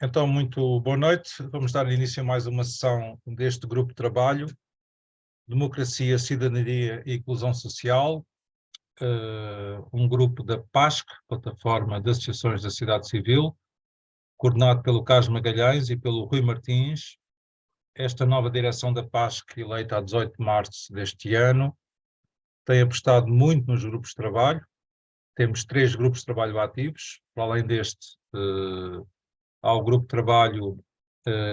Então, muito boa noite. Vamos dar início a mais uma sessão deste grupo de trabalho, Democracia, Cidadania e Inclusão Social, um grupo da PASC, Plataforma de Associações da Sociedade Civil, coordenado pelo Carlos Magalhães e pelo Rui Martins. Esta nova direção da PASC, eleita a 18 de março deste ano, tem apostado muito nos grupos de trabalho. Temos 3 grupos de trabalho ativos, para além deste, há o grupo de trabalho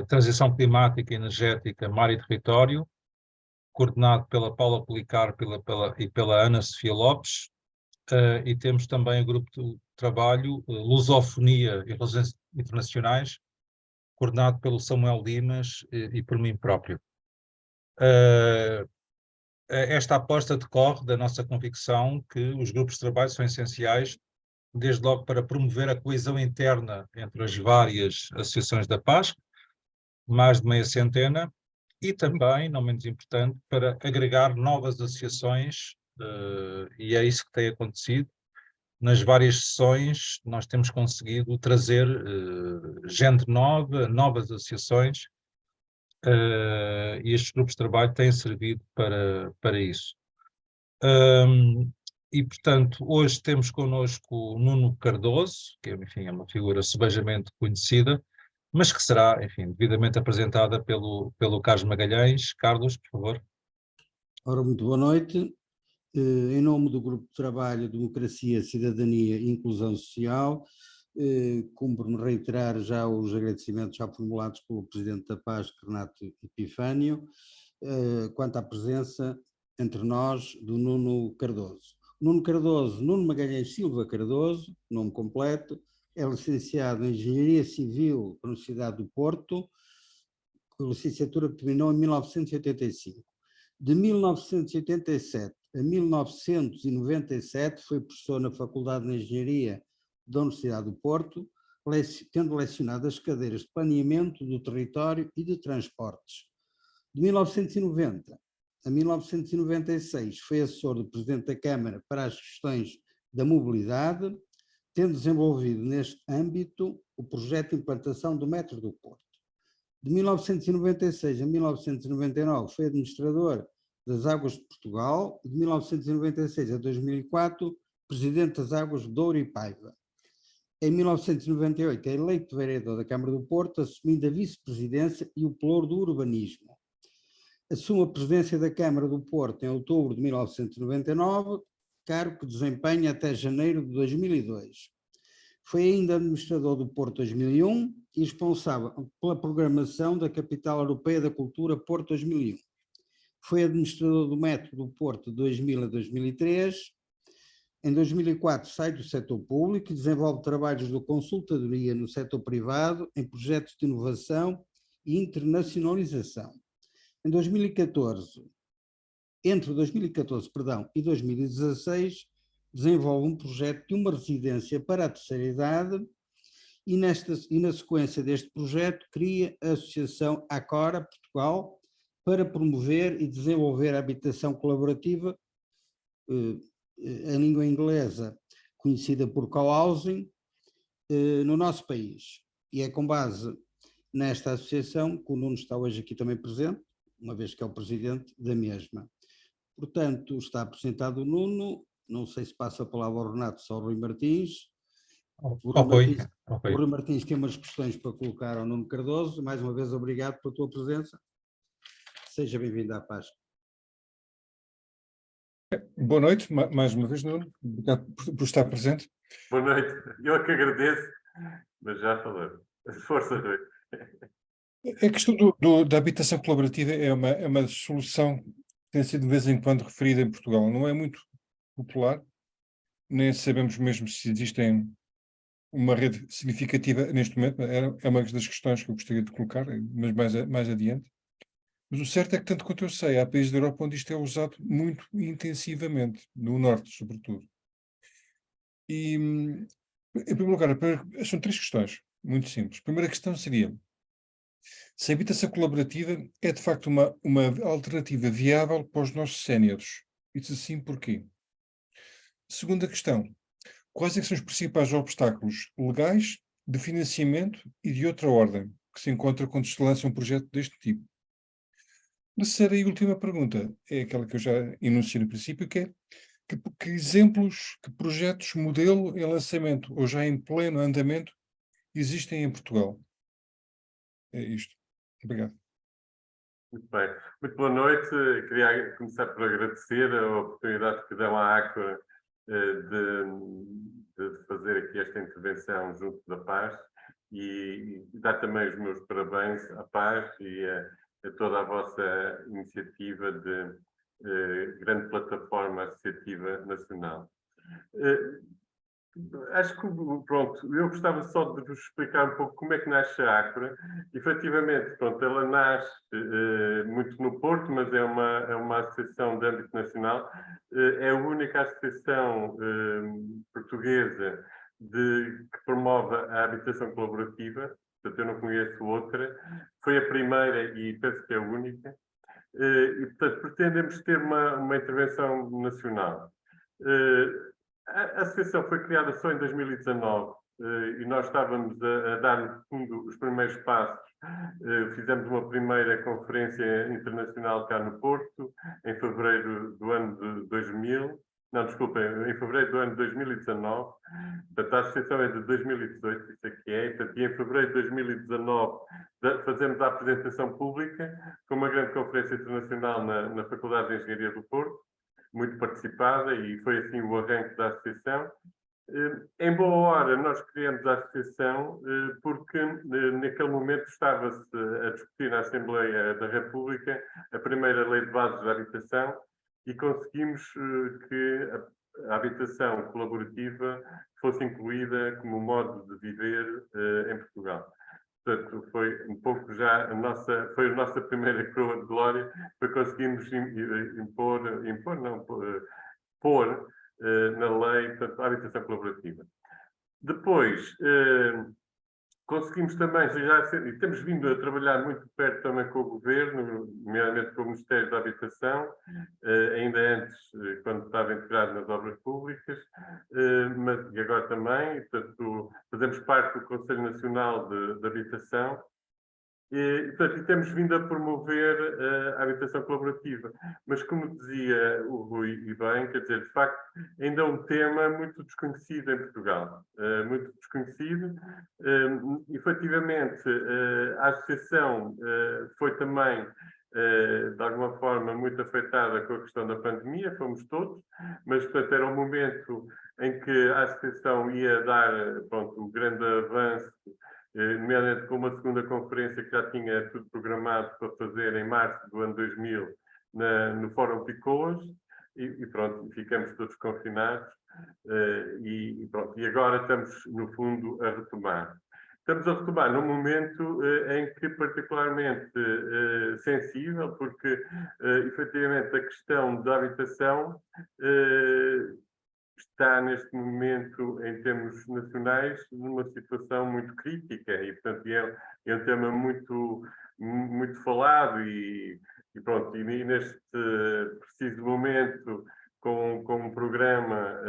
Transição Climática, Energética, Mar e Território, coordenado pela Paula Policarpo e pela Ana Sofia Lopes, e temos também o grupo de trabalho Lusofonia e Relações Internacionais, coordenado pelo Samuel Dimas e por mim próprio. Esta aposta decorre da nossa convicção que os grupos de trabalho são essenciais, desde logo para promover a coesão interna entre as várias associações da PASC, mais de meia centena, e também, não menos importante, para agregar novas associações, e é isso que tem acontecido. Nas várias sessões nós temos conseguido trazer gente nova, novas associações, e estes grupos de trabalho têm servido para isso. E, portanto, hoje temos connosco o Nuno Cardoso, que, enfim, é uma figura subejamente conhecida, mas que será, enfim, devidamente apresentada pelo Carlos Magalhães. Carlos, por favor. Ora, muito boa noite. Em nome do Grupo de Trabalho Democracia, Cidadania e Inclusão Social, cumpre-me reiterar já os agradecimentos já formulados pelo Presidente da PASC, Renato Epifânio, quanto à presença entre nós do Nuno Cardoso. Nuno Cardoso, Nuno Magalhães Silva Cardoso, nome completo, é licenciado em Engenharia Civil pela Universidade do Porto, licenciatura que terminou em 1985. De 1987 a 1997 foi professor na Faculdade de Engenharia da Universidade do Porto, tendo lecionado as cadeiras de Planeamento do Território e de Transportes. De 1990 a 1996 foi assessor do Presidente da Câmara para as questões da mobilidade, tendo desenvolvido neste âmbito o projeto de implantação do Metro do Porto. De 1996 a 1999 foi administrador das Águas de Portugal e de 1996 a 2004 presidente das Águas de Douro e Paiva. Em 1998 é eleito vereador da Câmara do Porto, assumindo a vice-presidência e o pelouro do urbanismo. Assume a presidência da Câmara do Porto em outubro de 1999, cargo que desempenha até janeiro de 2002. Foi ainda administrador do Porto 2001 e responsável pela programação da Capital Europeia da Cultura Porto 2001. Foi administrador do Metro do Porto de 2000 a 2003. Em 2004 sai do setor público e desenvolve trabalhos de consultadoria no setor privado em projetos de inovação e internacionalização. Em 2014, entre 2014 e 2016, desenvolve um projeto de uma residência para a terceira idade e na sequência deste projeto cria a Associação Acora Portugal para promover e desenvolver a habitação colaborativa, em língua inglesa conhecida por co-housing, no nosso país. E é com base nesta associação que o Nuno está hoje aqui também presente, uma vez que é o presidente da mesma. Portanto, está apresentado o Nuno. Não sei se passa a palavra ao Renato, só ao Rui Martins. O Rui Martins tem umas questões para colocar ao Nuno Cardoso. Mais uma vez, obrigado pela tua presença. Seja bem-vindo à PASC. Boa noite, mais uma vez, Nuno. Obrigado por estar presente. Boa noite. Eu é que agradeço, mas já falei. Força, Rui. A questão da habitação colaborativa é uma solução que tem sido de vez em quando referida em Portugal. Não é muito popular, nem sabemos mesmo se existem uma rede significativa neste momento. É uma das questões que eu gostaria de colocar, mas mais adiante. Mas o certo é que, tanto quanto eu sei, há países da Europa onde isto é usado muito intensivamente, no norte, sobretudo. E, em primeiro lugar, são 3 questões muito simples. A primeira questão seria se a habitação colaborativa é, de facto, uma alternativa viável para os nossos séniores. E se sim, porquê? Segunda questão, quais é que são os principais obstáculos legais de financiamento e de outra ordem que se encontra quando se lança um projeto deste tipo. A terceira e última pergunta é aquela que eu já enunciei no princípio, que é que exemplos, que projetos modelo em lançamento ou já em pleno andamento existem em Portugal? É isto. Obrigado. Muito bem. Muito boa noite. Queria começar por agradecer a oportunidade que dão à ACLA de fazer aqui esta intervenção junto da PAS e dar também os meus parabéns à PAS e a toda a vossa iniciativa de grande plataforma associativa nacional. Acho que, pronto, eu gostava só de vos explicar um pouco como é que nasce a ACRA. Efetivamente, pronto, ela nasce muito no Porto, mas é uma associação de âmbito nacional. É a única associação portuguesa que promove a habitação colaborativa, portanto eu não conheço outra. Foi a primeira e penso que é a única. E, portanto, pretendemos ter uma intervenção nacional. A associação foi criada só em 2019 e nós estávamos a dar, no fundo, os primeiros passos. Fizemos uma primeira conferência internacional cá no Porto, em fevereiro do ano de 2000. Não, desculpem, em fevereiro do ano de 2019. Portanto, a associação é de 2018, isso aqui é. Portanto, e em fevereiro de 2019 fazemos a apresentação pública com uma grande conferência internacional na Faculdade de Engenharia do Porto, muito participada, e foi assim o arranque da associação. Em boa hora, nós criamos a associação porque naquele momento estava-se a discutir na Assembleia da República a primeira Lei de Bases da Habitação e conseguimos que a habitação colaborativa fosse incluída como modo de viver em Portugal. Portanto, foi um pouco já foi a nossa primeira coroa de glória, foi conseguirmos pôr na lei, portanto, a habitação colaborativa. Depois, conseguimos também, e temos vindo a trabalhar muito perto também com o Governo, nomeadamente com o Ministério da Habitação, ainda antes, quando estava integrado nas obras públicas, mas e agora também, portanto, fazemos parte do Conselho Nacional de Habitação, e, portanto, temos vindo a promover a habitação colaborativa. Mas, como dizia o Rui, e bem, quer dizer, de facto, ainda é um tema muito desconhecido em Portugal. Muito desconhecido. Efetivamente, a associação foi também, de alguma forma, muito afetada com a questão da pandemia, fomos todos, mas, portanto, era um momento em que a associação ia dar, pronto, um grande avanço, nomeadamente com uma segunda conferência que já tinha tudo programado para fazer em março do ano 2000 no Fórum Picoas e pronto, ficamos todos confinados e pronto, e agora estamos no fundo a retomar. Estamos a retomar num momento em que particularmente sensível, porque efetivamente a questão da habitação está neste momento, em termos nacionais, numa situação muito crítica e, portanto, é um tema muito, muito falado e pronto, e neste preciso momento, com um programa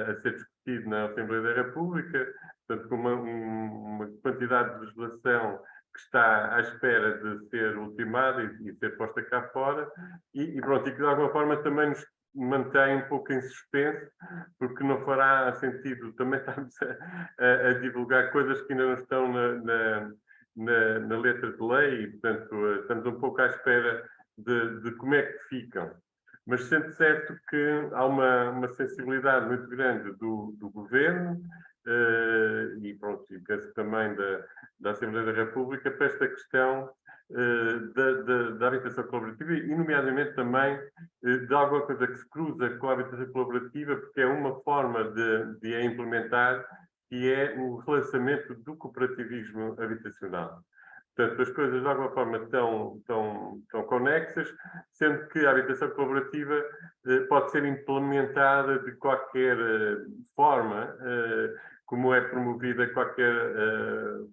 a ser discutido na Assembleia da República, portanto, com uma quantidade de legislação que está à espera de ser ultimada e ser posta cá fora e pronto, e que de alguma forma também nos mantém um pouco em suspenso, porque não fará sentido também estarmos a divulgar coisas que ainda não estão na letra de lei e, portanto, estamos um pouco à espera de como é que ficam. Mas sendo certo que há uma sensibilidade muito grande do Governo e, pronto, e penso também da Assembleia da República para esta questão da habitação colaborativa e, nomeadamente, também de alguma coisa que se cruza com a habitação colaborativa, porque é uma forma de a implementar, que é o relançamento do cooperativismo habitacional. Portanto, as coisas de alguma forma estão conexas, sendo que a habitação colaborativa pode ser implementada de qualquer forma, como é promovida qualquer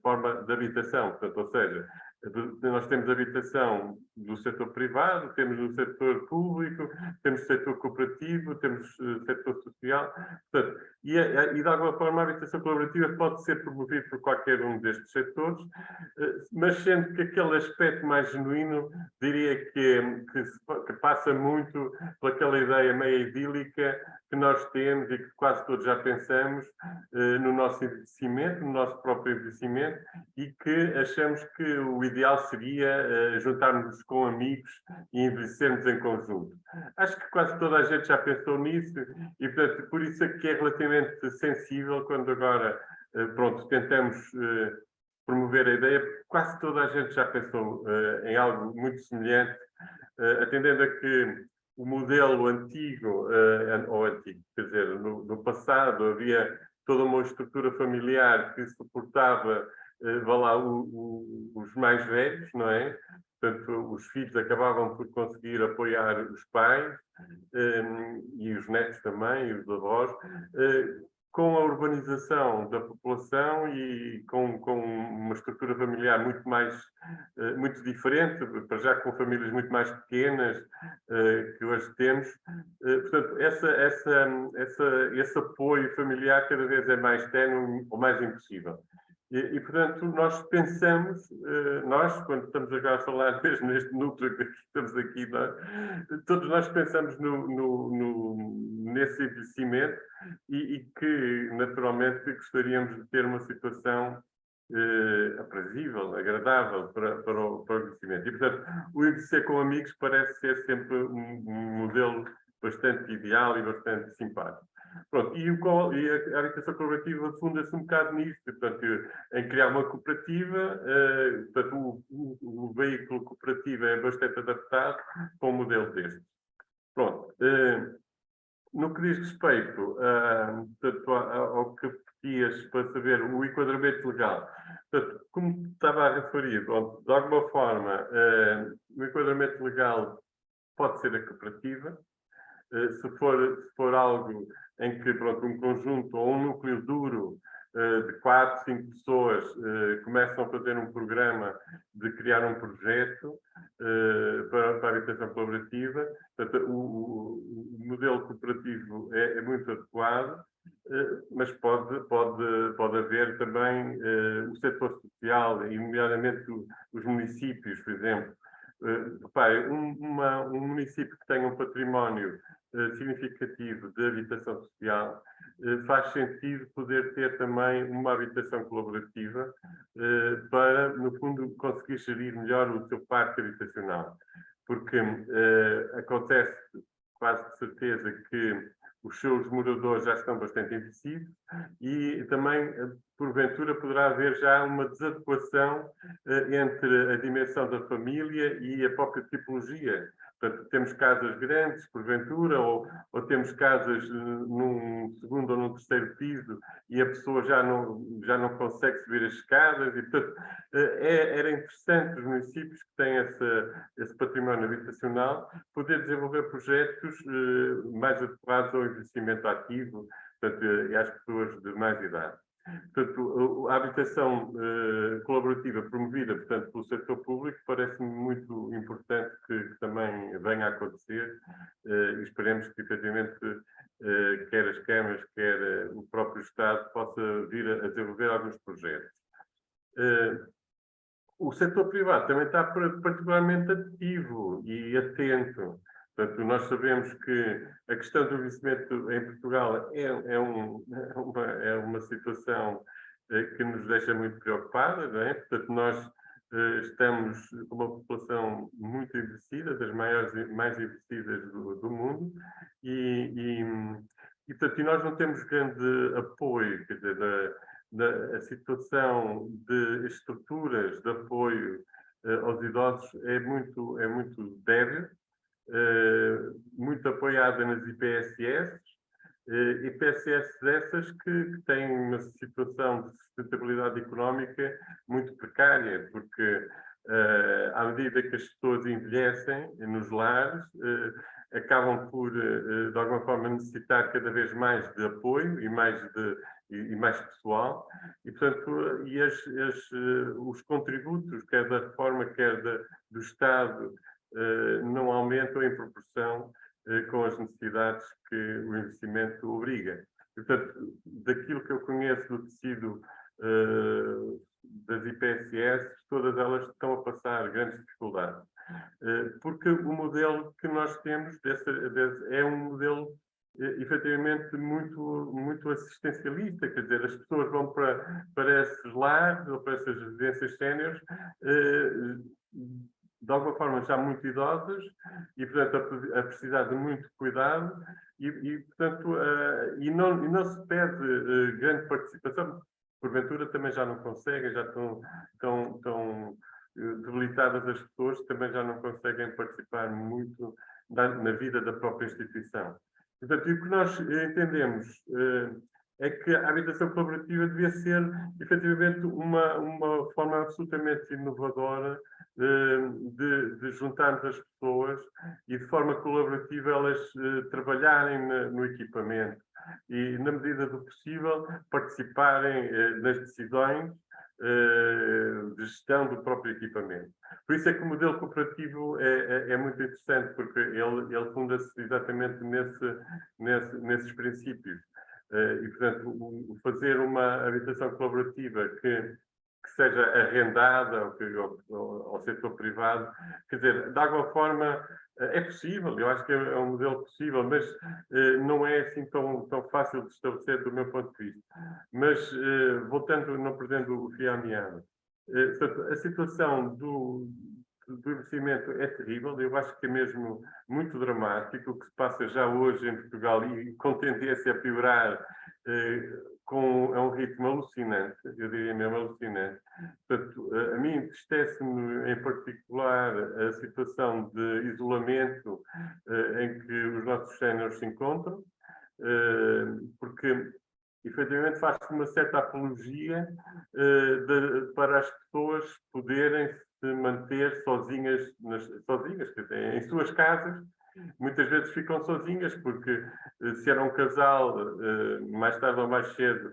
forma de habitação. Portanto, ou seja, Nós temos habitação do setor privado, temos do setor público, temos setor cooperativo, temos setor social. Portanto, e de alguma forma a habitação colaborativa pode ser promovida por qualquer um destes setores, mas sendo que aquele aspecto mais genuíno, diria que passa muito pelaquela ideia meio idílica que nós temos e que quase todos já pensamos no nosso envelhecimento, no nosso próprio envelhecimento, e que achamos que o ideal seria juntarmos com amigos e envelhecermos em conjunto. Acho que quase toda a gente já pensou nisso e, portanto, por isso é que é relativamente sensível quando agora, pronto, tentamos promover a ideia, porque quase toda a gente já pensou em algo muito semelhante, atendendo a que o modelo antigo, quer dizer, no passado havia toda uma estrutura familiar que suportava, vá lá, os mais velhos, não é? Portanto, os filhos acabavam por conseguir apoiar os pais, e os netos também, e os avós, com a urbanização da população e com uma estrutura familiar muito diferente, para já com famílias muito mais pequenas que hoje temos. Portanto, esse apoio familiar cada vez é mais ténue ou mais impossível. Portanto, nós pensamos, quando estamos agora a falar mesmo neste núcleo que estamos aqui, todos nós pensamos nesse envelhecimento e que, naturalmente, gostaríamos de ter uma situação aprazível, agradável para o envelhecimento. E, portanto, o envelhecer com amigos parece ser sempre um modelo bastante ideal e bastante simpático. Pronto, e a habitação colaborativa funda-se um bocado nisso, portanto, em criar uma cooperativa, portanto, o veículo cooperativo é bastante adaptado para um modelo deste. Pronto, no que diz respeito portanto, ao que pedias para saber o enquadramento legal, portanto, como estava a referir, pronto, de alguma forma, o enquadramento legal pode ser a cooperativa. Se for algo em que, pronto, um conjunto ou um núcleo duro de 4, 5 pessoas começam a fazer um programa de criar um projeto para a habitação colaborativa, portanto, o modelo cooperativo é muito adequado, mas pode haver também o setor social, e nomeadamente os municípios, por exemplo. Repare, um município que tenha um património significativo de habitação social, faz sentido poder ter também uma habitação colaborativa para, no fundo, conseguir gerir melhor o seu parque habitacional. Porque acontece quase de certeza que os seus moradores já estão bastante envelhecidos e também, porventura, poderá haver já uma desadequação entre a dimensão da família e a própria tipologia. Portanto, temos casas grandes, porventura, ou temos casas num segundo ou num terceiro piso e a pessoa já não consegue subir as escadas. E, portanto, era interessante os municípios que têm esse património habitacional poder desenvolver projetos mais adequados ao envelhecimento ativo, portanto, e às pessoas de mais idade. Portanto, a habitação colaborativa promovida, portanto, pelo setor público parece-me muito importante que também venha a acontecer e esperemos que, efetivamente, quer as câmaras, quer o próprio Estado possa vir a desenvolver alguns projetos. O setor privado também está particularmente ativo e atento. Portanto, nós sabemos que a questão do envelhecimento em Portugal é uma situação que nos deixa muito preocupados, não é? Portanto, nós estamos com uma população muito envelhecida, das mais envelhecidas do mundo, portanto, nós não temos grande apoio, quer dizer, a situação de estruturas de apoio aos idosos é muito débil, muito apoiada nas IPSS, IPSS dessas que têm uma situação de sustentabilidade económica muito precária, porque à medida que as pessoas envelhecem nos lares, acabam por, de alguma forma, necessitar cada vez mais de apoio e mais e mais pessoal, e portanto os contributos, quer da reforma, quer do Estado, não aumentam em proporção com as necessidades que o investimento obriga. E, portanto, daquilo que eu conheço do tecido das IPSS, todas elas estão a passar grandes dificuldades. Porque o modelo que nós temos é um modelo efetivamente muito assistencialista, quer dizer, as pessoas vão para esses lares ou para essas residências séniores de alguma forma já muito idosas e, portanto, a precisar de muito cuidado portanto, não se pede grande participação, porventura também já não conseguem, já estão debilitadas as pessoas, também já não conseguem participar muito na vida da própria instituição. Portanto, e o que nós entendemos é que a habitação colaborativa devia ser, efetivamente, uma forma absolutamente inovadora de juntarmos as pessoas e, de forma colaborativa, elas trabalharem no equipamento e, na medida do possível, participarem nas decisões de gestão do próprio equipamento. Por isso é que o modelo cooperativo é muito interessante, porque ele funda-se exatamente nesses princípios. E, portanto, fazer uma habitação colaborativa que seja arrendada ao setor privado, quer dizer, de alguma forma é possível, eu acho que é um modelo possível, mas não é assim tão fácil de estabelecer do meu ponto de vista. Mas, voltando, não perdendo o fio à meada, a situação do investimento é terrível, eu acho que é mesmo muito dramático, o que se passa já hoje em Portugal e com tendência a piorar a um ritmo alucinante, eu diria mesmo alucinante. Portanto, a mim entristece-me em particular a situação de isolamento em que os nossos séniores se encontram, porque efetivamente faz-se uma certa apologia para as pessoas poderem se manter sozinhas, quer dizer, em suas casas. Muitas vezes ficam sozinhas porque se era um casal, mais tarde ou mais cedo,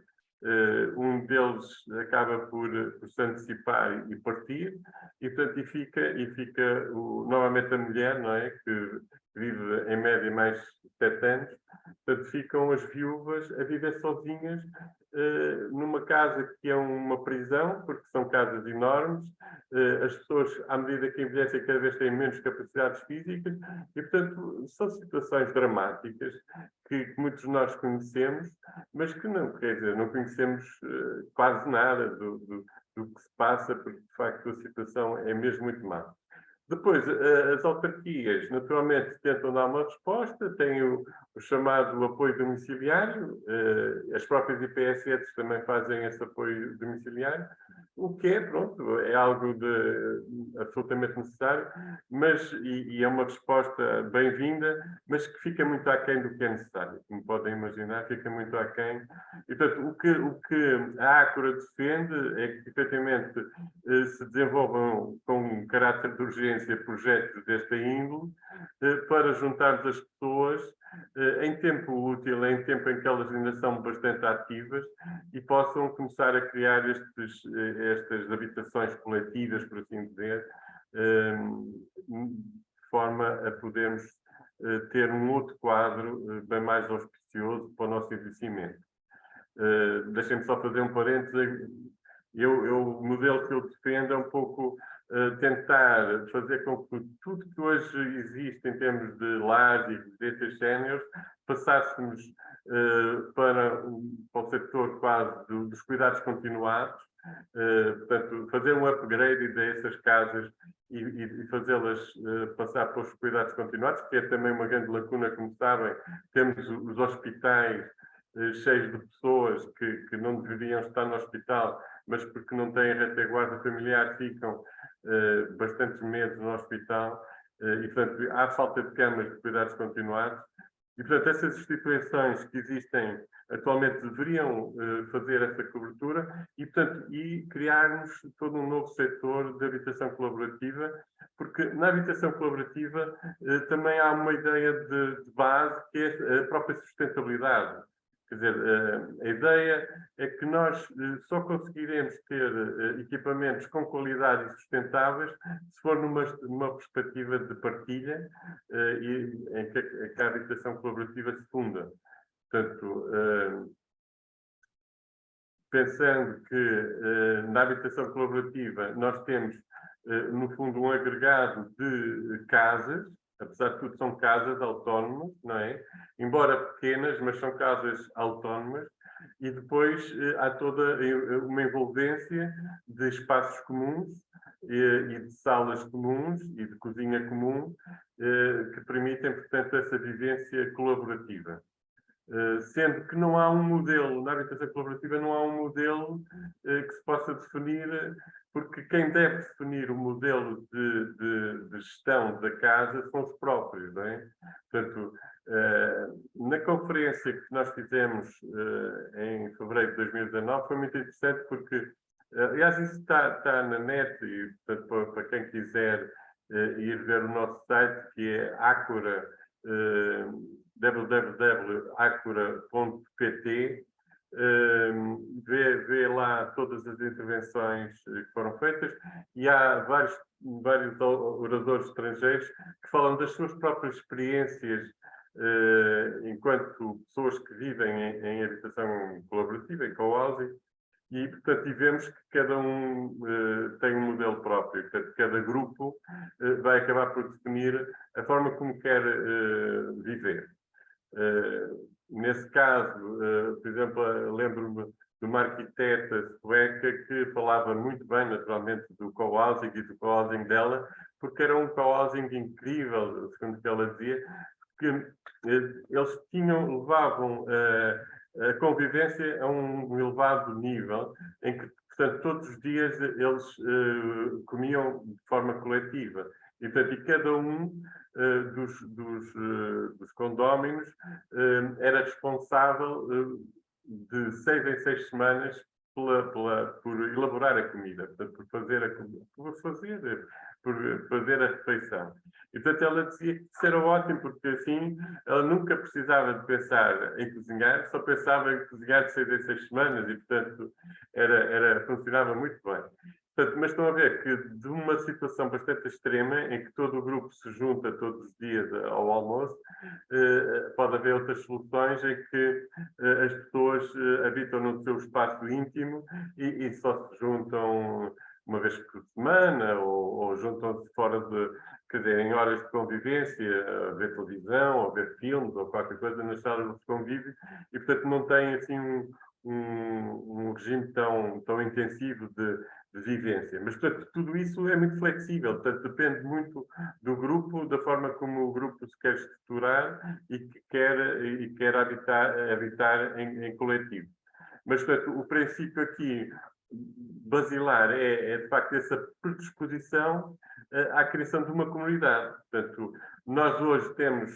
um deles acaba por se antecipar e partir, e portanto fica novamente a mulher, não é? Que vive em média mais 7 anos, portanto ficam as viúvas a viver sozinhas numa casa que é uma prisão, porque são casas enormes, as pessoas, à medida que envelhecem, cada vez têm menos capacidades físicas, e portanto são situações dramáticas que muitos de nós conhecemos, mas que não, quer dizer, não conhecemos quase nada do que se passa, porque de facto a situação é mesmo muito má. Depois, as autarquias, naturalmente, tentam dar uma resposta, têm o chamado apoio domiciliário, as próprias IPSS também fazem esse apoio domiciliário, o que é, pronto, é algo absolutamente necessário, mas, e é uma resposta bem-vinda, mas que fica muito aquém do que é necessário. Como podem imaginar, fica muito aquém. E, portanto, o que a Ácora defende é que, efetivamente, se desenvolvam com caráter de urgência projetos desta índole para juntarmos as pessoas em tempo útil, em tempo em que elas ainda são bastante ativas e possam começar a criar estas habitações coletivas, por assim dizer, de forma a podermos ter um outro quadro bem mais auspicioso para o nosso envelhecimento. Deixem-me só fazer um parênteses. O modelo que eu defendo é um pouco tentar fazer com que tudo que hoje existe em termos de lares e residências séniores passássemos para o setor quase dos cuidados continuados, portanto, fazer um upgrade dessas casas e fazê-las passar para os cuidados continuados, que é também uma grande lacuna, como sabem, temos os hospitais cheios de pessoas que não deveriam estar no hospital, mas porque não têm retaguarda familiar ficam bastantes meses no hospital e, portanto, há falta de camas de cuidados continuados e, portanto, essas instituições que existem atualmente deveriam fazer essa cobertura e, portanto, criarmos todo um novo setor de habitação colaborativa, porque na habitação colaborativa também há uma ideia de base que é a própria sustentabilidade. Quer dizer, a ideia é que nós só conseguiremos ter equipamentos com qualidade e sustentáveis se for numa perspectiva de partilha em que a habitação colaborativa se funda. Portanto, pensando que na habitação colaborativa nós temos, no fundo, um agregado de casas, apesar de tudo são casas autónomas, não é? Embora pequenas, mas são casas autónomas, e depois há toda uma envolvência de espaços comuns e de salas comuns e de cozinha comum que permitem, portanto, essa vivência colaborativa. Sendo que não há um modelo, na habitação colaborativa não há um modelo que se possa definir, porque quem deve definir o modelo de gestão da casa são os próprios, não é? Portanto, na conferência que nós fizemos em fevereiro de 2019 foi muito interessante porque, aliás, isso está na net e, portanto, para quem quiser ir ver o nosso site, que é Acura, www.acura.pt, vê lá todas as intervenções que foram feitas e há vários oradores estrangeiros que falam das suas próprias experiências enquanto pessoas que vivem em habitação colaborativa, em co-housing, e, portanto, vemos que cada um tem um modelo próprio. Portanto, cada grupo vai acabar por definir a forma como quer viver. Nesse caso, por exemplo, lembro-me de uma arquiteta sueca que falava muito bem, naturalmente, do co-housing e do co-housing dela, porque era um co-housing incrível, segundo o que ela dizia, que eles levavam a convivência a um elevado nível, em que, portanto, todos os dias eles comiam de forma coletiva. E, portanto, e cada um dos condóminos era responsável de 6 em 6 semanas por elaborar a comida, portanto, por fazer a refeição. E, portanto, ela dizia que isso era ótimo, porque assim ela nunca precisava de pensar em cozinhar, só pensava em cozinhar de 6 em 6 semanas e, portanto, funcionava muito bem. Portanto, mas estão a ver que de uma situação bastante extrema, em que todo o grupo se junta todos os dias ao almoço, pode haver outras soluções em que as pessoas habitam no seu espaço íntimo e só se juntam uma vez por semana ou juntam-se fora quer dizer, em horas de convivência, a ver televisão, ou ver filmes, ou qualquer coisa nas salas de convívio, e, portanto, não têm assim um regime tão intensivo de vivência. Mas, portanto, tudo isso é muito flexível, portanto, depende muito do grupo, da forma como o grupo se quer estruturar e que quer habitar em coletivo. Mas, portanto, o princípio aqui basilar é de facto essa predisposição à criação de uma comunidade. Portanto, nós hoje temos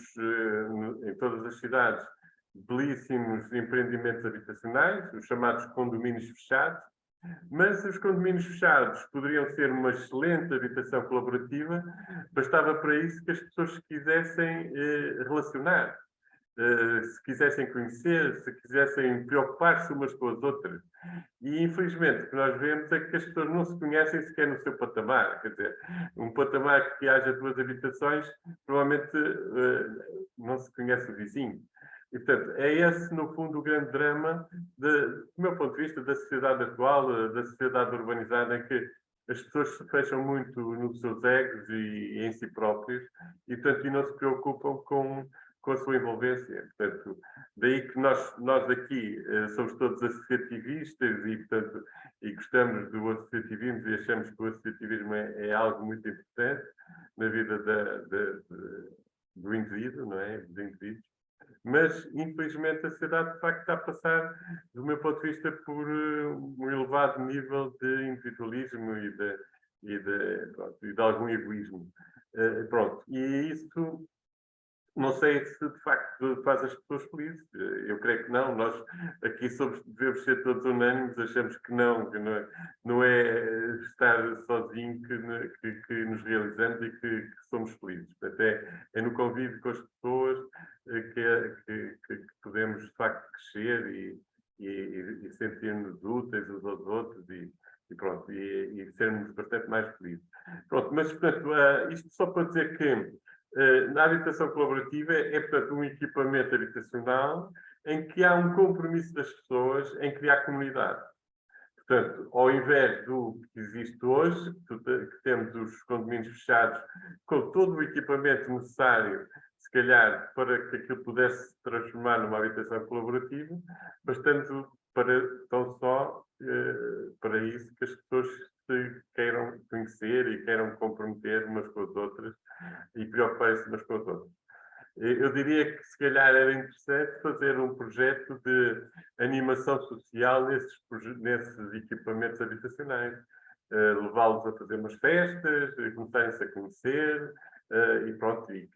em todas as cidades belíssimos empreendimentos habitacionais, os chamados condomínios fechados, mas os condomínios fechados poderiam ser uma excelente habitação colaborativa, bastava para isso que as pessoas se quisessem relacionar, se quisessem conhecer, se quisessem preocupar-se umas com as outras. E, infelizmente, o que nós vemos é que as pessoas não se conhecem sequer no seu patamar. Quer dizer, um patamar que haja 2 habitações, provavelmente não se conhece o vizinho. E, portanto, é esse, no fundo, o grande drama, do meu ponto de vista, da sociedade atual, da sociedade urbanizada, em que as pessoas se fecham muito nos seus egos e em si próprios, e, portanto, não se preocupam com a sua envolvência. Portanto, daí que nós aqui somos todos associativistas e, portanto, e gostamos do associativismo e achamos que o associativismo é algo muito importante na vida do indivíduo, não é? Dos indivíduos. Mas, infelizmente, a sociedade, de facto, está a passar, do meu ponto de vista, por um elevado nível de individualismo e de algum egoísmo. Pronto, e isso não sei se de facto faz as pessoas felizes. Eu creio que não. Nós aqui devemos ser todos unânimes, achamos que não é estar sozinho que nos realizamos e que somos felizes. Portanto, é no convívio com as pessoas que podemos de facto crescer e sentir-nos úteis uns aos outros e pronto, e sermos bastante mais felizes. Pronto, mas portanto, isto só para dizer que na habitação colaborativa portanto, um equipamento habitacional em que há um compromisso das pessoas em criar comunidade. Portanto, ao invés do que existe hoje, que temos os condomínios fechados com todo o equipamento necessário, se calhar, para que aquilo pudesse se transformar numa habitação colaborativa, bastante tão só para isso que as pessoas se queiram conhecer e queiram comprometer umas com as outras e preocuparem-se umas com as outras. Eu diria que se calhar era interessante fazer um projeto de animação social nesses equipamentos habitacionais, levá-los a fazer umas festas, começarem-se a conhecer e pronto, e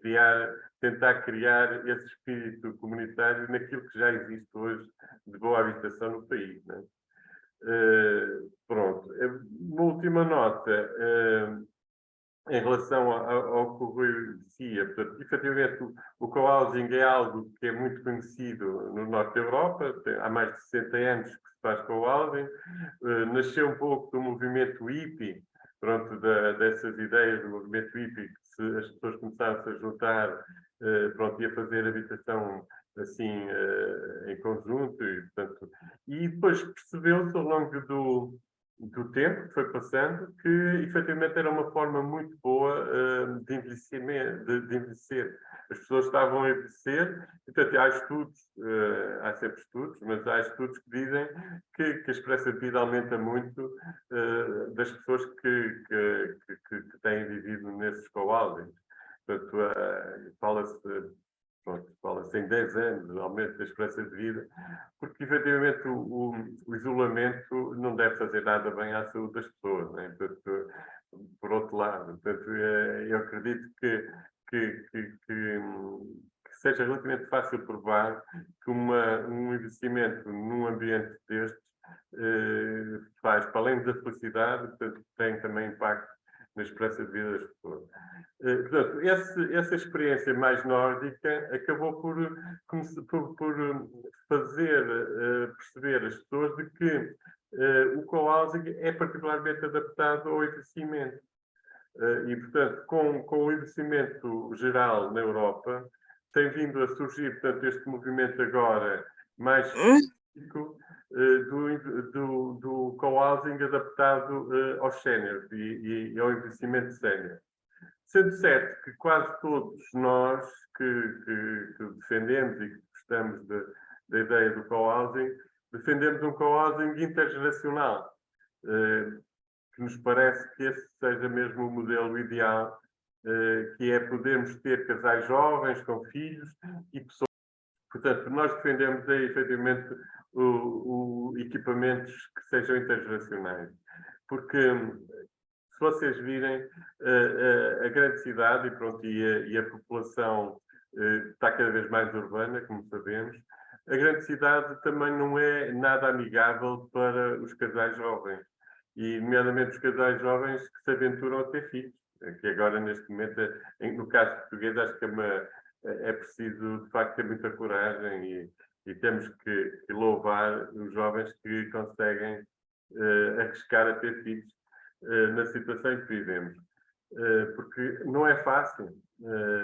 tentar criar esse espírito comunitário naquilo que já existe hoje de boa habitação no país, não é? Pronto. Uma última nota em relação ao que o Rui dizia. Portanto, efetivamente, o co-housing é algo que é muito conhecido no norte da Europa. Há mais de 60 anos que se faz co-housing. Nasceu um pouco do movimento hippie, pronto, dessas ideias do movimento hippie, que as pessoas começaram-se a juntar, pronto, e a fazer habitação assim, em conjunto, e depois percebeu-se ao longo do tempo que foi passando que efetivamente era uma forma muito boa de envelhecer. As pessoas estavam a envelhecer, portanto há estudos, há sempre estudos, mas há estudos que dizem que a esperança de vida aumenta muito das pessoas que têm vivido nesses co-housing. Portanto, fala-se em 10 anos de aumento da esperança de vida, porque efetivamente o isolamento não deve fazer nada bem à saúde das pessoas, né? Portanto, por outro lado. Portanto, eu acredito que seja relativamente fácil provar que um investimento num ambiente destes faz, para além da felicidade, portanto, tem também impacto na esperança de vida das pessoas. Portanto, essa experiência mais nórdica acabou por fazer perceber as pessoas de que o co-housing é particularmente adaptado ao envelhecimento. E, portanto, com o envelhecimento geral na Europa, tem vindo a surgir, portanto, este movimento agora mais específico do co-housing adaptado aos séniores e ao envelhecimento sénior. Sendo certo que quase todos nós que defendemos e que gostamos da ideia do co-housing, defendemos um co-housing intergeracional, que nos parece que esse seja mesmo o modelo ideal, que é podermos ter casais jovens com filhos e pessoas. Portanto, nós defendemos aí, efetivamente, equipamentos que sejam intergeracionais. Porque, se vocês virem, a grande cidade e a população está cada vez mais urbana, como sabemos, a grande cidade também não é nada amigável para os casais jovens. E, nomeadamente, os casais jovens que se aventuram a ter filhos. Que agora, neste momento, no caso português, acho que é preciso, de facto, ter muita coragem e temos que louvar os jovens que conseguem arriscar a ter filhos na situação em que vivemos. Porque não é fácil,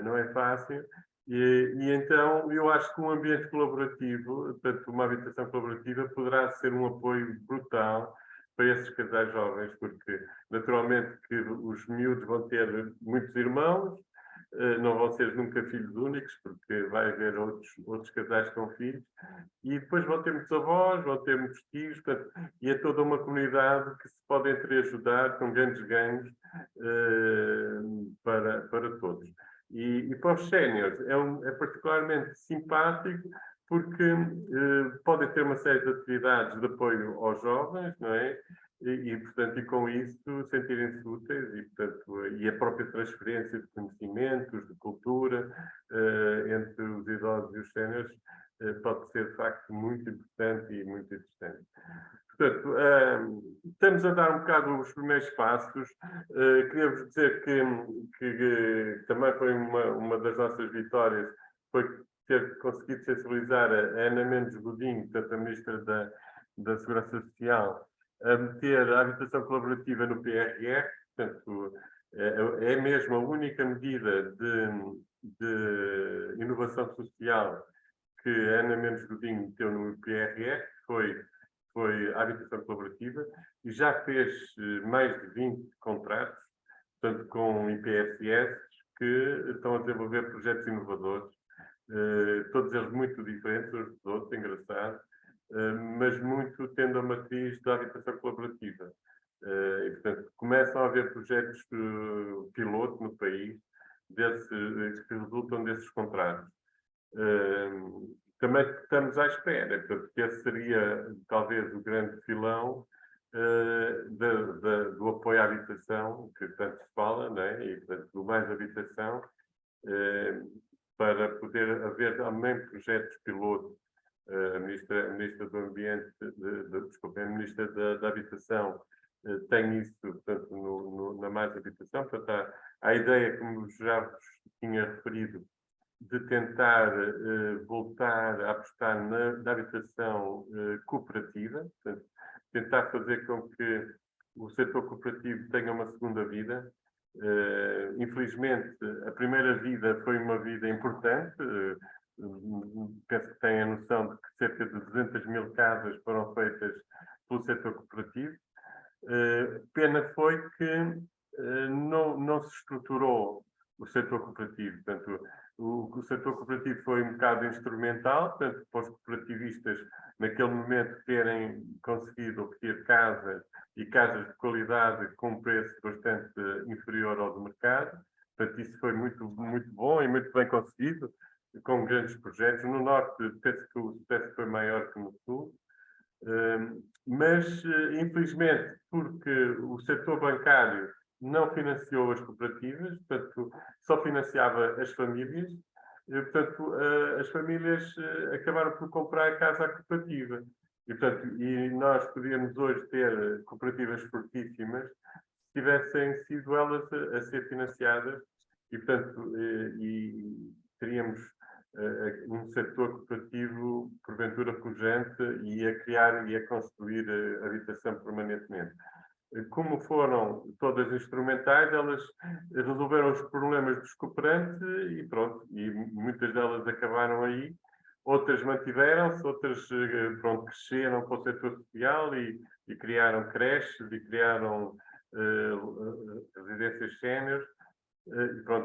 não é fácil. E então, eu acho que um ambiente colaborativo, portanto, uma habitação colaborativa, poderá ser um apoio brutal para esses casais jovens, porque, naturalmente, que os miúdos vão ter muitos irmãos, não vão ser nunca filhos únicos, porque vai haver outros casais com filhos, e depois vão ter muitos avós, vão ter muitos tios, portanto, e é toda uma comunidade que se pode entreajudar com grandes ganhos para todos. E para os séniores é particularmente simpático, porque podem ter uma série de atividades de apoio aos jovens, não é? portanto, e com isso sentirem-se úteis e, portanto, e a própria transferência de conhecimentos, de cultura, entre os idosos e os séniores, pode ser, de facto, muito importante e muito interessante. Portanto, estamos a dar um bocado os primeiros passos. Queria-vos dizer que também foi uma das nossas vitórias, foi ter conseguido sensibilizar a Ana Mendes Godinho, portanto, a Ministra da Segurança Social, a meter a habitação colaborativa no PRR. Portanto, é mesmo a única medida de inovação social que a Ana Mendes Godinho meteu no PRR, foi a habitação colaborativa, e já fez mais de 20 contratos, portanto, com IPSS, que estão a desenvolver projetos inovadores, todos eles muito diferentes uns dos outros, engraçado, mas muito tendo a matriz da habitação colaborativa. E, portanto, começam a haver projetos piloto no país que resultam desses contratos. Também estamos à espera, portanto, que esse seria talvez o grande filão do apoio à habitação, que tanto se fala, né? E, portanto, do mais habitação, para poder haver também projetos piloto. A Ministra do Ambiente, desculpem, a Ministra da Habitação tem isso, portanto, na mais habitação. Portanto, há a ideia, como já vos tinha referido, de tentar voltar a apostar na habitação cooperativa, portanto, tentar fazer com que o setor cooperativo tenha uma segunda vida. Infelizmente, a primeira vida foi uma vida importante. Penso que têm a noção de que cerca de 200 mil casas foram feitas pelo setor cooperativo. Pena foi que não se estruturou o setor cooperativo. Portanto, o setor cooperativo foi um bocado instrumental, portanto, para os cooperativistas, naquele momento, terem conseguido obter casas e casas de qualidade com um preço bastante inferior ao do mercado. Portanto, isso foi muito, muito bom e muito bem conseguido, com grandes projetos. No Norte, penso que o sucesso foi maior que no Sul. Mas, infelizmente, porque o setor bancário não financiou as cooperativas, portanto, só financiava as famílias, portanto, as famílias acabaram por comprar a casa à cooperativa. E nós podíamos hoje ter cooperativas fortíssimas se tivessem sido elas a ser financiadas, e, portanto, teríamos um setor cooperativo, porventura, pujante e a criar e a construir habitação permanentemente. Como foram todas instrumentais, elas resolveram os problemas dos cooperantes e pronto, e muitas delas acabaram aí, outras mantiveram-se, outras pronto, cresceram para o setor social e criaram creches e criaram residências séniores,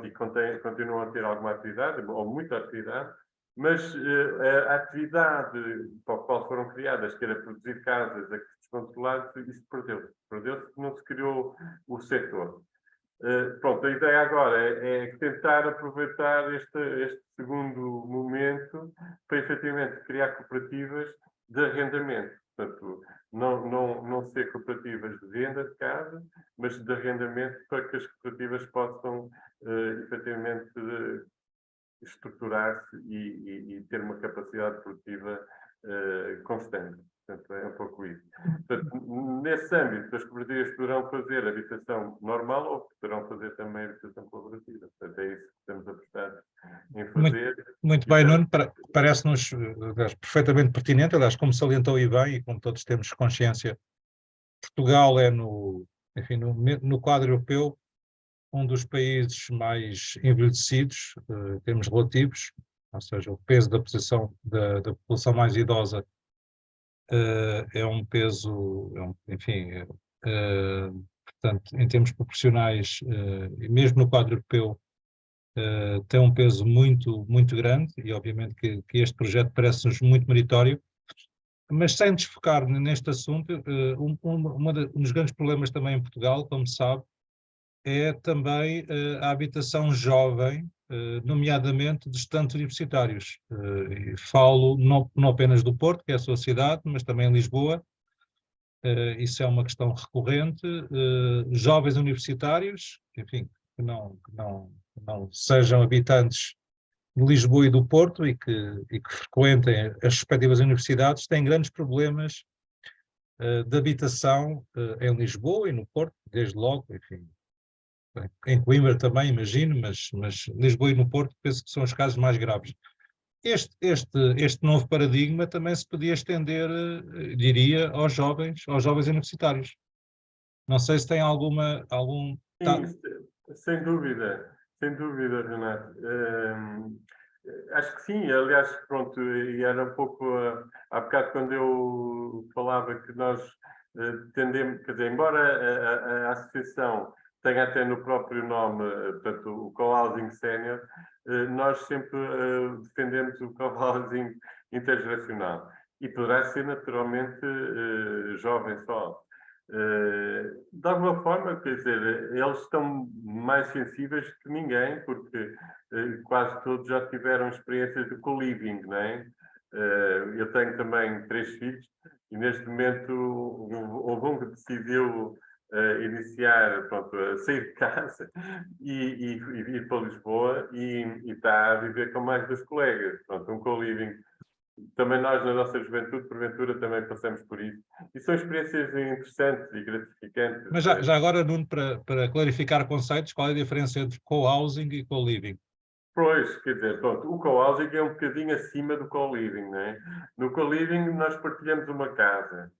e continuam a ter alguma atividade, ou muita atividade, mas a atividade para a qual foram criadas, que era produzir casas a custos controlados, isso perdeu-se porque não se criou o setor. Pronto, a ideia agora é tentar aproveitar este segundo momento para efetivamente criar cooperativas de arrendamento. Portanto, não ser cooperativas de venda de casa, mas de arrendamento, para que as cooperativas possam efetivamente estruturar-se e ter uma capacidade produtiva constante. Portanto, é um pouco isso. Portanto, nesse âmbito, as cooperativas poderão fazer habitação normal ou poderão fazer também habitação colaborativa. Portanto, é isso que estamos a prestar em fazer. Muito bem, Nuno, parece-nos perfeitamente pertinente. Aliás, como salientou e bem, e como todos temos consciência, Portugal é, no quadro europeu, um dos países mais envelhecidos, em termos relativos, ou seja, o peso da população mais idosa é um peso, portanto, em termos proporcionais, e mesmo no quadro europeu, tem um peso muito, muito grande, e obviamente que este projeto parece-nos muito meritório, mas sem desfocar neste assunto, um dos grandes problemas também em Portugal, como se sabe, é também a habitação jovem, nomeadamente de estudantes universitários. E falo não apenas do Porto, que é a sua cidade, mas também em Lisboa, isso é uma questão recorrente. Jovens universitários, enfim, que não sejam habitantes de Lisboa e do Porto e que frequentem as respectivas universidades, têm grandes problemas de habitação em Lisboa e no Porto, desde logo, enfim. Em Coimbra também, imagino, mas Lisboa e no Porto penso que são os casos mais graves. Este novo paradigma também se podia estender, diria, aos jovens universitários. Não sei se tem algum... Sim, sem dúvida, Renato. Acho que sim, aliás, pronto, e era um pouco há bocado quando eu falava que nós tendemos, quer dizer, embora a associação tenha até no próprio nome, portanto, o Co-Housing Sénior, nós sempre defendemos o Co-Housing intergeracional. E poderá ser naturalmente jovem só. De alguma forma, quer dizer, eles estão mais sensíveis que ninguém, porque quase todos já tiveram experiências de co-living, não é? Eu tenho também 3 filhos e neste momento houve um que decidiu iniciar, pronto, a sair de casa e ir para Lisboa e está a viver com mais 2 colegas, pronto, um co-living. Também nós, na nossa juventude, porventura, também passamos por isso. E são experiências interessantes e gratificantes. Mas já agora, Nuno, para clarificar conceitos, qual é a diferença entre co-housing e co-living? Pois, quer dizer, pronto, o co-housing é um bocadinho acima do co-living, não é? No co-living nós partilhamos uma casa,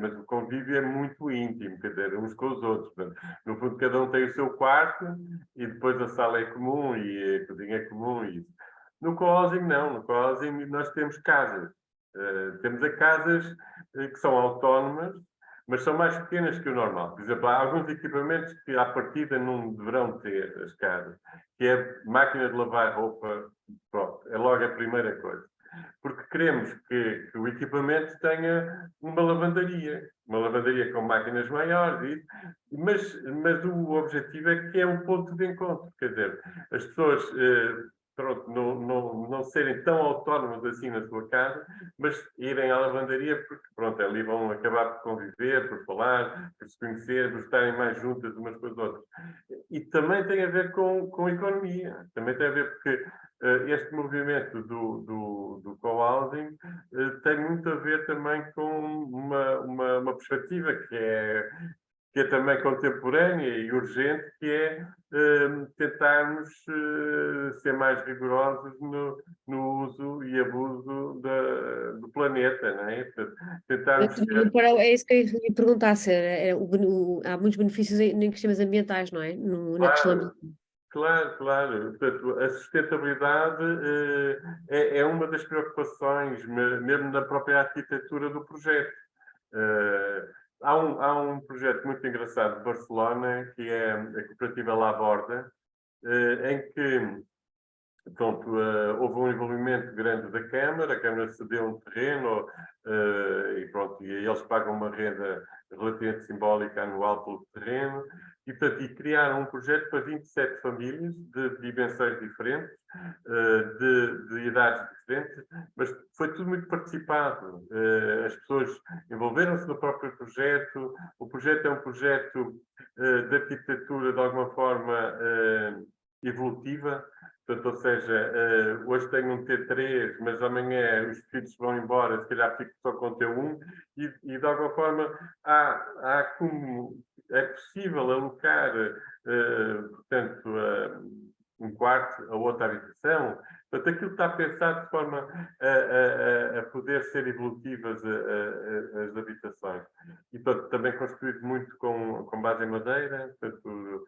mas o convívio é muito íntimo, quer dizer, uns com os outros. Portanto, no fundo, cada um tem o seu quarto e depois a sala é comum e a cozinha é comum e isso. No co-housing, não. No co-housing nós temos casas. Temos casas que são autónomas, mas são mais pequenas que o normal. Por exemplo, há alguns equipamentos que à partida não deverão ter as casas, que é máquina de lavar roupa, pronto, é logo a primeira coisa. Porque queremos que o equipamento tenha uma lavandaria com máquinas maiores, mas o objetivo é que é um ponto de encontro, quer dizer, as pessoas pronto, não serem tão autónomas assim na sua casa, mas irem à lavandaria porque, pronto, ali vão acabar por conviver, por falar, por se conhecer, por estarem mais juntas umas com as outras. E também tem a ver com economia, também tem a ver porque este movimento do co-housing tem muito a ver também com uma perspectiva que é também contemporânea e urgente, que é tentarmos ser mais rigorosos no uso e abuso do planeta, não é? Tentarmos ser... É isso que eu ia perguntar, se há muitos benefícios em questões ambientais, não é? Na questão Claro. Portanto, a sustentabilidade é uma das preocupações, mesmo na própria arquitetura do projeto. Há um projeto muito engraçado de Barcelona, que é a cooperativa La Borda, em que pronto, houve um envolvimento grande da Câmara, a Câmara cedeu um terreno e pronto, e eles pagam uma renda relativamente simbólica anual pelo terreno e, portanto, e criaram um projeto para 27 famílias de dimensões diferentes, de idades diferentes, mas foi tudo muito participado. As pessoas envolveram-se no próprio projeto. O projeto é um projeto de arquitetura, de alguma forma, evolutiva. Portanto, ou seja, hoje tenho um T3, mas amanhã os filhos vão embora, se calhar fico só com T1, e de alguma forma há como é possível alocar, portanto, um quarto a outra habitação. Portanto, aquilo está pensado de forma a poder ser evolutivas as habitações. E, portanto, também construído muito com base em madeira, portanto,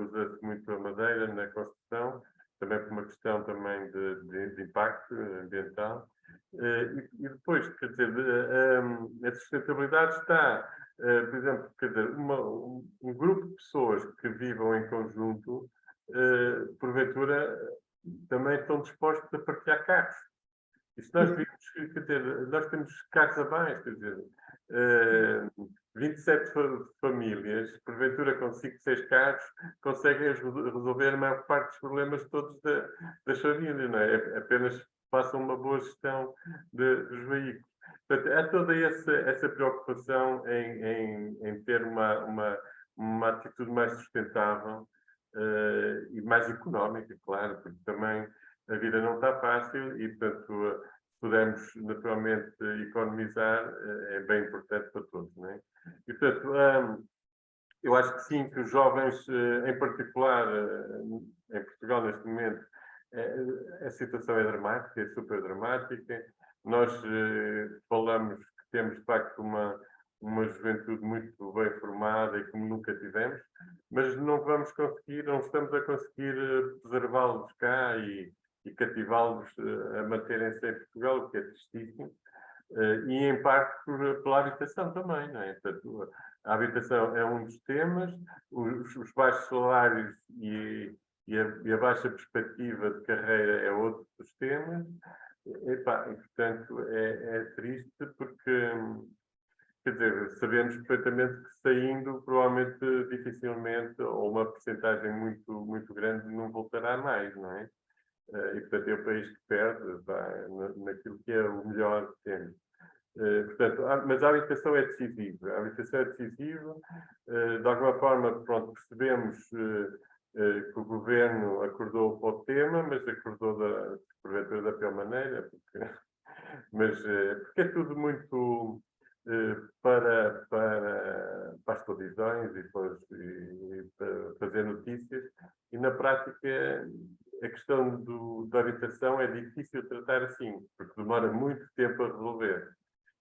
usa-se muito a madeira na construção, também por uma questão também de impacto ambiental. E depois, quer dizer, a sustentabilidade está, por exemplo, quer dizer, um grupo de pessoas que vivam em conjunto, porventura, também estão dispostos a partilhar carros. E se nós vimos, quer dizer, nós temos carros a mais, quer dizer, 27 famílias, porventura com 5, 6 carros, conseguem resolver a maior parte dos problemas todos das famílias, não é? Apenas façam uma boa gestão dos veículos. Portanto, há toda essa preocupação em ter uma atitude mais sustentável e mais económica, claro, porque também a vida não está fácil e, portanto, se pudermos naturalmente economizar, é bem importante para todos, não é? E, portanto, eu acho que sim, que os jovens, em particular, em Portugal neste momento, a situação é dramática, é super dramática. Nós falamos que temos, de facto, uma juventude muito bem formada e como nunca tivemos, mas não vamos conseguir, não estamos a conseguir preservá-los cá e cativá-los a manterem-se em Portugal, o que é tristíssimo. E em parte pela habitação também, não é? Portanto, a habitação é um dos temas, os baixos salários e a baixa perspectiva de carreira é outro dos temas. E, portanto, é triste porque, quer dizer, sabemos perfeitamente que saindo, provavelmente, dificilmente, ou uma percentagem muito, muito grande, não voltará mais, não é? E, portanto, é o país que perde naquilo que é o melhor que temos. Portanto, mas a habitação é decisiva. A habitação é decisiva. De alguma forma, pronto, percebemos que o governo acordou para o tema, mas acordou porventura da pior maneira, porque é tudo muito para as televisões e para fazer notícias, e na prática a questão da habitação é difícil tratar assim, porque demora muito tempo a resolver.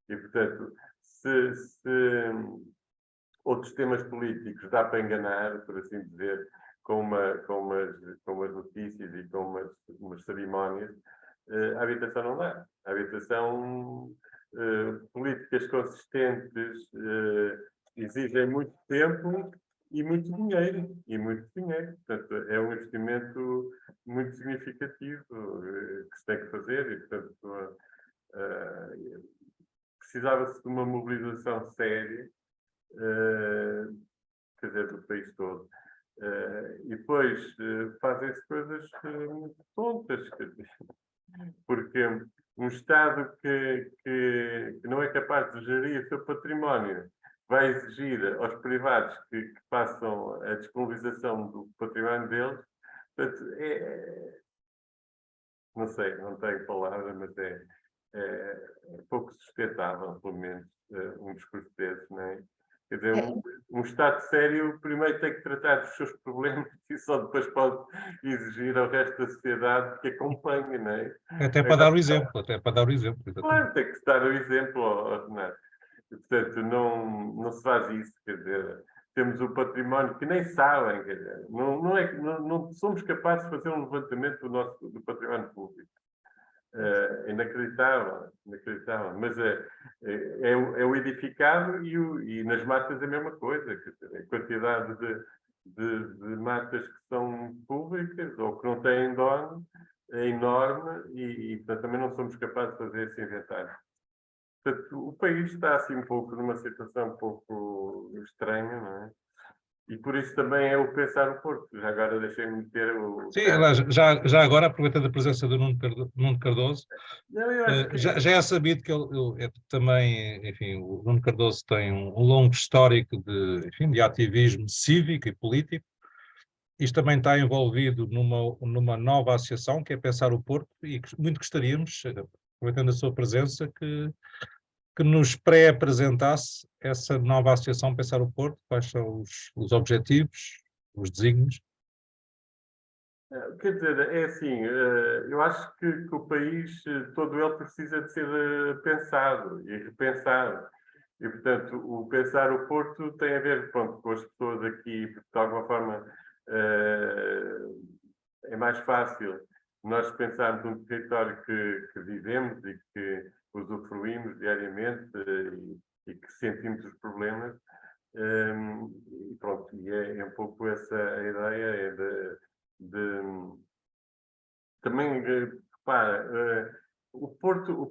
E, portanto, se outros temas políticos dá para enganar, por assim dizer, com umas notícias e com umas cerimónias, a habitação não dá. A habitação, políticas consistentes exigem muito tempo e muito dinheiro. Portanto, é um investimento muito significativo que se tem que fazer e, portanto, precisava-se de uma mobilização séria, quer dizer, do país todo. E depois fazem-se coisas muito tontas, quer dizer, porque um Estado que não é capaz de gerir o seu património vai exigir aos privados que façam a disponibilização do património deles. Portanto, não sei, não tenho palavra, mas é pouco sustentável, pelo menos, um discurso desses, não é? Quer dizer, um Estado sério primeiro tem que tratar dos seus problemas e só depois pode exigir ao resto da sociedade que acompanhe, não é? Até para dar o exemplo, exatamente. Claro, tem que se dar o exemplo, Renato. E, portanto, não se faz isso, quer dizer, temos o património que nem sabem, quer dizer, não somos capazes de fazer um levantamento do património público. Inacreditável, mas é o edificado e nas matas é a mesma coisa, quer dizer, a quantidade de matas que são públicas ou que não têm dono é enorme e portanto, também não somos capazes de fazer esse inventário. Portanto, o país está assim um pouco numa situação um pouco estranha, não é? E por isso também é o pensar o Porto. Já agora deixei-me meter o... Sim, aliás, já agora, aproveitando a presença do Nuno Cardoso, Não, eu acho que... já é sabido que ele também, enfim, o Nuno Cardoso tem um longo histórico de ativismo cívico e político. Isto também está envolvido numa nova associação, que é Pensar o Porto, e muito gostaríamos, aproveitando a sua presença, que nos pré-apresentasse essa nova associação Pensar o Porto, quais são os objetivos, os desígnios. Quer dizer, é assim, eu acho que o país, todo ele precisa de ser pensado e repensado. E, portanto, o Pensar o Porto tem a ver, pronto, com as pessoas aqui, porque de alguma forma é mais fácil nós pensarmos num território que vivemos e que usufruímos diariamente e que sentimos os problemas. E pronto, e é um pouco essa a ideia, também, repara, o Porto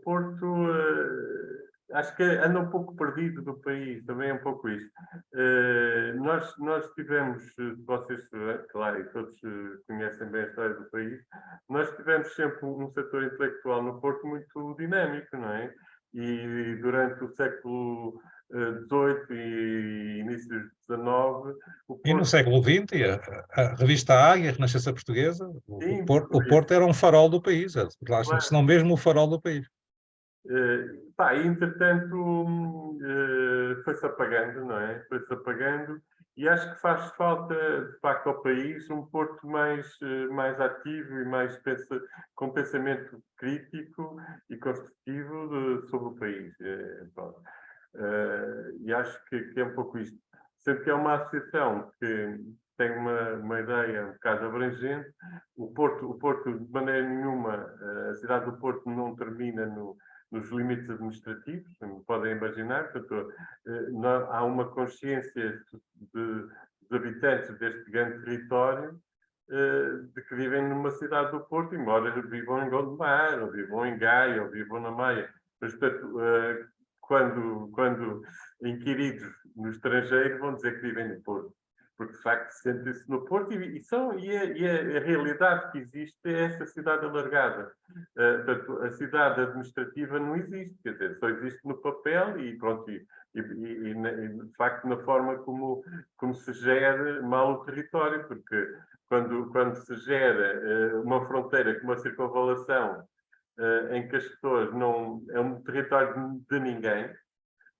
acho que anda um pouco perdido do país, também é um pouco isto. Nós tivemos, vocês, claro, e todos conhecem bem a história do país, nós tivemos sempre um setor intelectual no Porto muito dinâmico, não é? e durante o século XVIII e início do XIX, o E no Porto... século XX, a revista Águia, a Renascença Portuguesa, Sim, o Porto era um farol do país, se não mesmo o farol do país. Entretanto, foi-se apagando, não é? Foi-se apagando, e acho que faz falta, de facto, ao país um Porto mais ativo e com pensamento crítico e construtivo sobre o país. Pronto. E acho que é um pouco isto. Sendo que é uma associação que tem uma ideia um bocado abrangente, o Porto, de maneira nenhuma, a cidade do Porto não termina nos limites administrativos, como podem imaginar. Portanto, há uma consciência dos habitantes deste grande território de que vivem numa cidade do Porto, embora vivam em Gondomar, ou vivam em Gaia, ou vivam na Maia. Mas, portanto, quando inquiridos no estrangeiro, vão dizer que vivem no Porto, porque de facto sentem-se no Porto e a realidade que existe é essa cidade alargada. Portanto, a cidade administrativa não existe, quer dizer, só existe no papel e pronto, e de facto na forma como se gera mal o território, porque quando se gera uma fronteira com uma circunvalação em que as pessoas não... É um território de ninguém,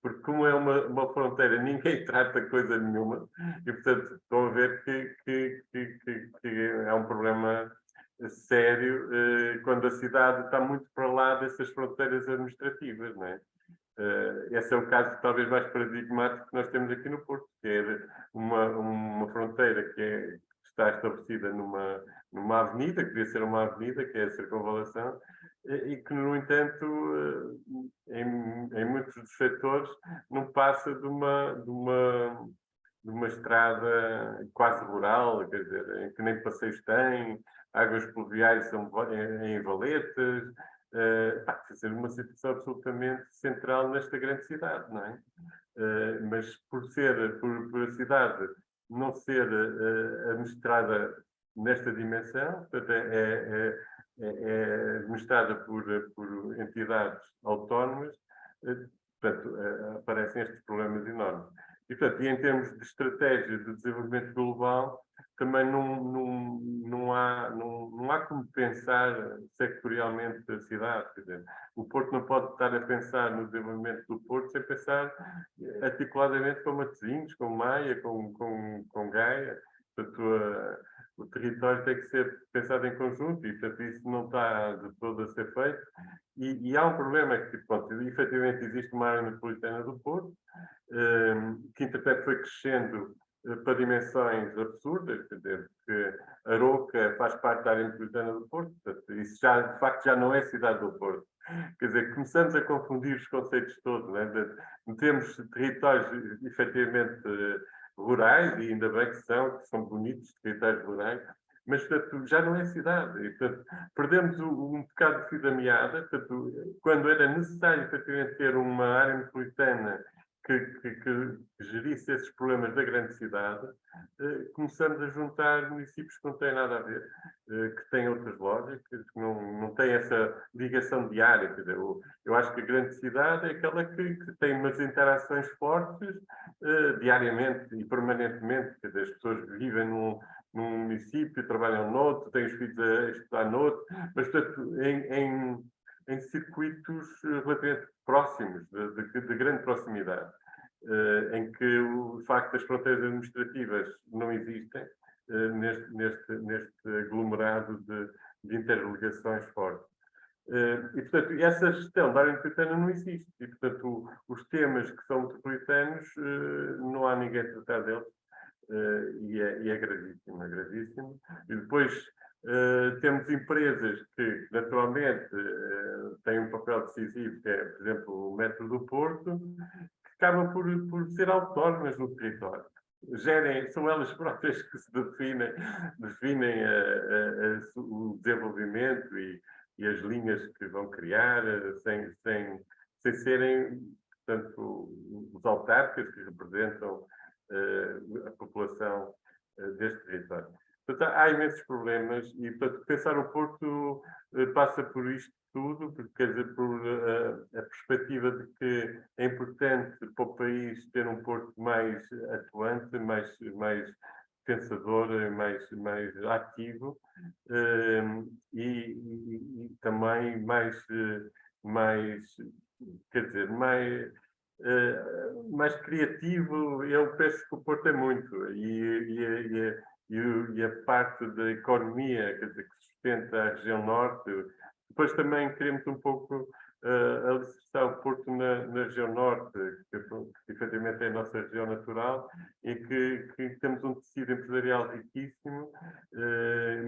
porque como é uma fronteira, ninguém trata coisa nenhuma, e portanto estão a ver que é um problema sério quando a cidade está muito para lá dessas fronteiras administrativas, não é? Esse é o caso talvez mais paradigmático que nós temos aqui no Porto, que é uma fronteira que está estabelecida numa avenida, que devia ser uma avenida, que é a Circunvalação, e que, no entanto, em muitos dos setores, não passa de uma estrada quase rural, quer dizer, em que nem passeios tem, águas pluviais são em valetas, quer dizer, uma situação absolutamente central nesta grande cidade, não é? Mas por a cidade não ser administrada nesta dimensão, portanto, é administrada por entidades autónomas, portanto, aparecem estes problemas enormes. E, portanto, em termos de estratégia de desenvolvimento global, também não há como pensar sectorialmente a cidade. Quer dizer, o Porto não pode estar a pensar no desenvolvimento do Porto sem pensar articuladamente com Matosinhos, com Maia, com Gaia. Portanto, o território tem que ser pensado em conjunto e, portanto, isso não está de todo a ser feito. E há um problema que, pronto, efetivamente existe uma área metropolitana do Porto, que, entretanto, foi crescendo para dimensões absurdas, quer dizer, que Aroca faz parte da área metropolitana do Porto, portanto, isso já, de facto, já não é cidade do Porto. Quer dizer, começamos a confundir os conceitos todos, não é? Temos territórios, efetivamente, rurais, e ainda bem que são bonitos, territórios rurais, mas, portanto, já não é cidade. E, portanto, perdemos um bocado de fio da meada, portanto, quando era necessário, efetivamente, ter uma área metropolitana que gerisse esses problemas da grande cidade, começamos a juntar municípios que não têm nada a ver, que têm outras lógicas, que não têm essa ligação diária. Quer dizer, eu acho que a grande cidade é aquela que tem umas interações fortes diariamente e permanentemente. Quer dizer, as pessoas vivem num município, trabalham noutro, têm os filhos a estudar noutro, mas, portanto, em circuitos relativamente próximos, de grande proximidade, em que o facto das fronteiras administrativas não existem neste aglomerado de interligações fortes. E, portanto, essa gestão da área metropolitana não existe. E, portanto, os temas que são metropolitanos, não há ninguém a tratar deles. E é gravíssimo, é gravíssimo. E depois temos empresas que, naturalmente, têm um papel decisivo, que é, por exemplo, o Metro do Porto, que acabam por ser autónomas no território. São elas próprias que se definem o desenvolvimento e as linhas que vão criar, sem serem, portanto, os autarcas que representam a população deste território. Portanto, há imensos problemas e, portanto, pensar o Porto passa por isto tudo, porque, quer dizer, por a perspectiva de que é importante para o país ter um porto mais atuante, mais pensador, mais ativo, e também quer dizer, mais criativo. Eu penso que o Porto é muito, e a parte da economia, quer dizer, que sustenta a região norte. Depois também queremos um pouco alicerçar o Porto na região norte, que efetivamente é a nossa região natural, e que temos um tecido empresarial riquíssimo,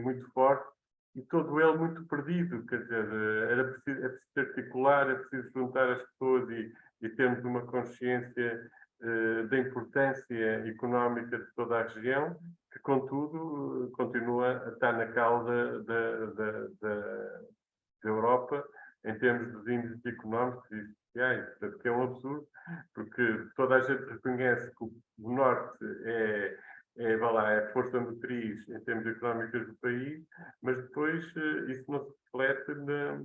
muito forte, e todo ele muito perdido. Quer dizer, é preciso articular, é preciso juntar as pessoas e termos uma consciência da importância económica de toda a região, que, contudo, continua a estar na cauda da Europa em termos dos índices económicos e sociais, porque é um absurdo, porque toda a gente reconhece que o Norte vá lá, é a força motriz em termos económicos do país, mas depois isso não se reflete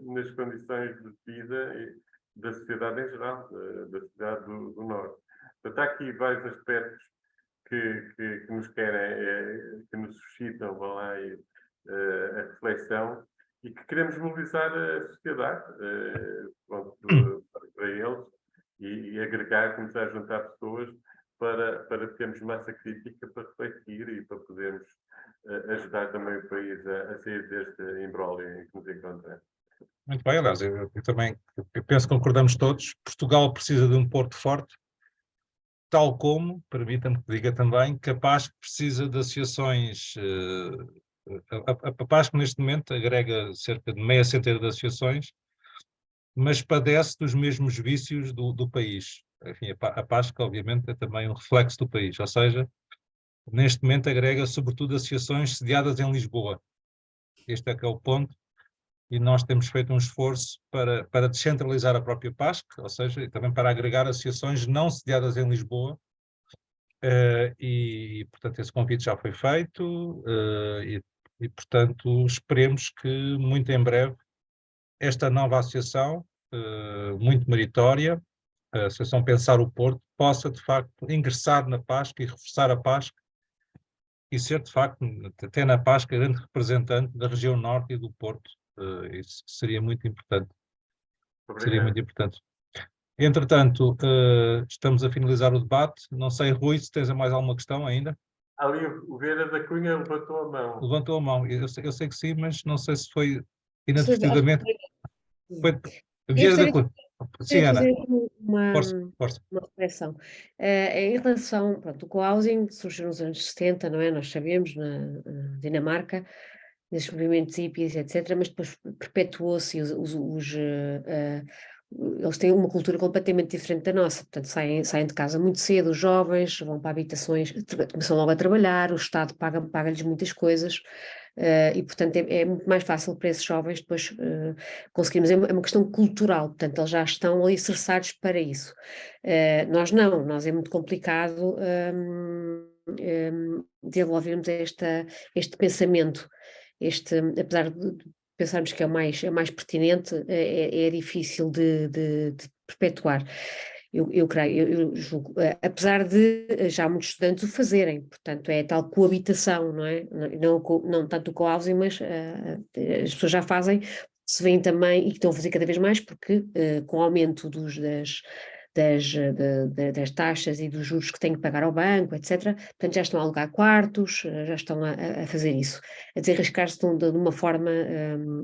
nas condições de vida da sociedade em geral, da sociedade do Norte. Portanto, há aqui vários aspectos que nos que nos suscitam, vá lá, a reflexão, e que queremos mobilizar a sociedade para eles, e agregar, começar a juntar pessoas para termos massa crítica para refletir e para podermos ajudar também o país a sair deste imbróglio em que nos encontramos. Muito bem, aliás, eu também penso que concordamos todos. Portugal precisa de um porto forte, tal como, permita-me que diga também, que a PASC precisa de associações. A PASC neste momento agrega cerca de meia centena de associações, mas padece dos mesmos vícios do país. Enfim, a PASC, obviamente, é também um reflexo do país, ou seja, neste momento agrega sobretudo associações sediadas em Lisboa. Este é que é o ponto, e nós temos feito um esforço para descentralizar a própria PASC, ou seja, e também para agregar associações não sediadas em Lisboa, e portanto esse convite já foi feito, e portanto esperemos que muito em breve esta nova associação, muito meritória, a Associação Pensar o Porto, possa de facto ingressar na PASC e reforçar a PASC e ser de facto, até na PASC, grande representante da região norte e do Porto. Isso seria muito importante. Obrigado. Seria muito importante. Entretanto, estamos a finalizar o debate. Não sei, Rui, se tens mais alguma questão ainda? Ali o Vieira da Cunha levantou a mão. Levantou a mão. Eu sei que sim, mas não sei se foi Acho inadvertidamente. que- Foi Eu Vieira da gostaria Cunha. Sim, de Ana, fazer uma, força. uma reflexão. Em relação, pronto, o co-housing surgiu nos anos 70, não é? Nós sabemos, na Dinamarca, nesses movimentos hippies, etc., mas depois perpetuou-se, e eles têm uma cultura completamente diferente da nossa, portanto saem de casa muito cedo, os jovens vão para habitações, começam logo a trabalhar, o Estado paga-lhes muitas coisas, e portanto é muito mais fácil para esses jovens depois conseguirmos, é uma questão cultural, portanto eles já estão alicerçados para isso. Nós não, nós é muito complicado desenvolvermos este pensamento, apesar de pensarmos que é o mais pertinente, é difícil de perpetuar. Eu creio, eu julgo, apesar de já muitos estudantes o fazerem, portanto é tal coabitação, não é? Não tanto o co-housing, mas as pessoas já fazem, se veem também, e que estão a fazer cada vez mais, porque com o aumento das taxas e dos juros que têm que pagar ao banco, etc. Portanto, já estão a alugar quartos, já estão a fazer isso, a desenrascar-se de uma forma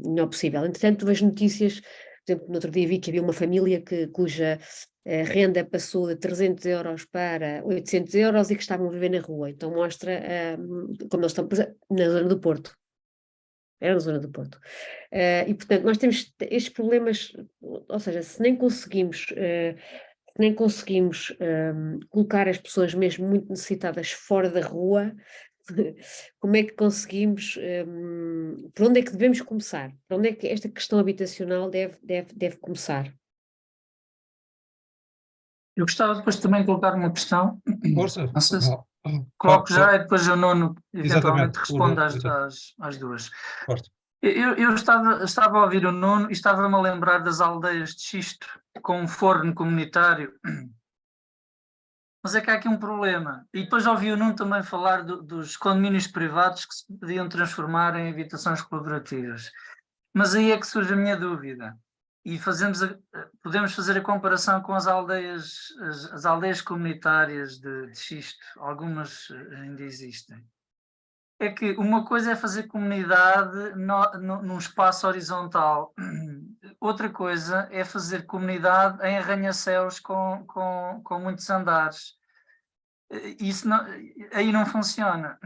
melhor possível. Entretanto, vejo notícias, por exemplo, no outro dia vi que havia uma família cuja renda passou de 300 euros para 800 euros e que estavam a viver na rua. Então mostra como eles estão na zona do Porto. Era na zona do Porto. E, portanto, nós temos estes problemas, ou seja, se nem conseguimos colocar as pessoas mesmo muito necessitadas fora da rua, como é que conseguimos, por onde é que devemos começar? Por onde é que esta questão habitacional deve começar? Eu gostava depois também de colocar uma questão, Força. não sei se coloco já e depois o Nuno eventualmente responde às duas. Força. Eu estava a ouvir o Nuno e estava-me a lembrar das aldeias de xisto com um forno comunitário. Mas é que há aqui um problema. E depois ouvi o Nuno também falar dos condomínios privados que se podiam transformar em habitações colaborativas. Mas aí é que surge a minha dúvida. E podemos fazer a comparação com as aldeias comunitárias de xisto. Algumas ainda existem. É que uma coisa é fazer comunidade num espaço horizontal. Outra coisa é fazer comunidade em arranha-céus com muitos andares. Isso aí não funciona.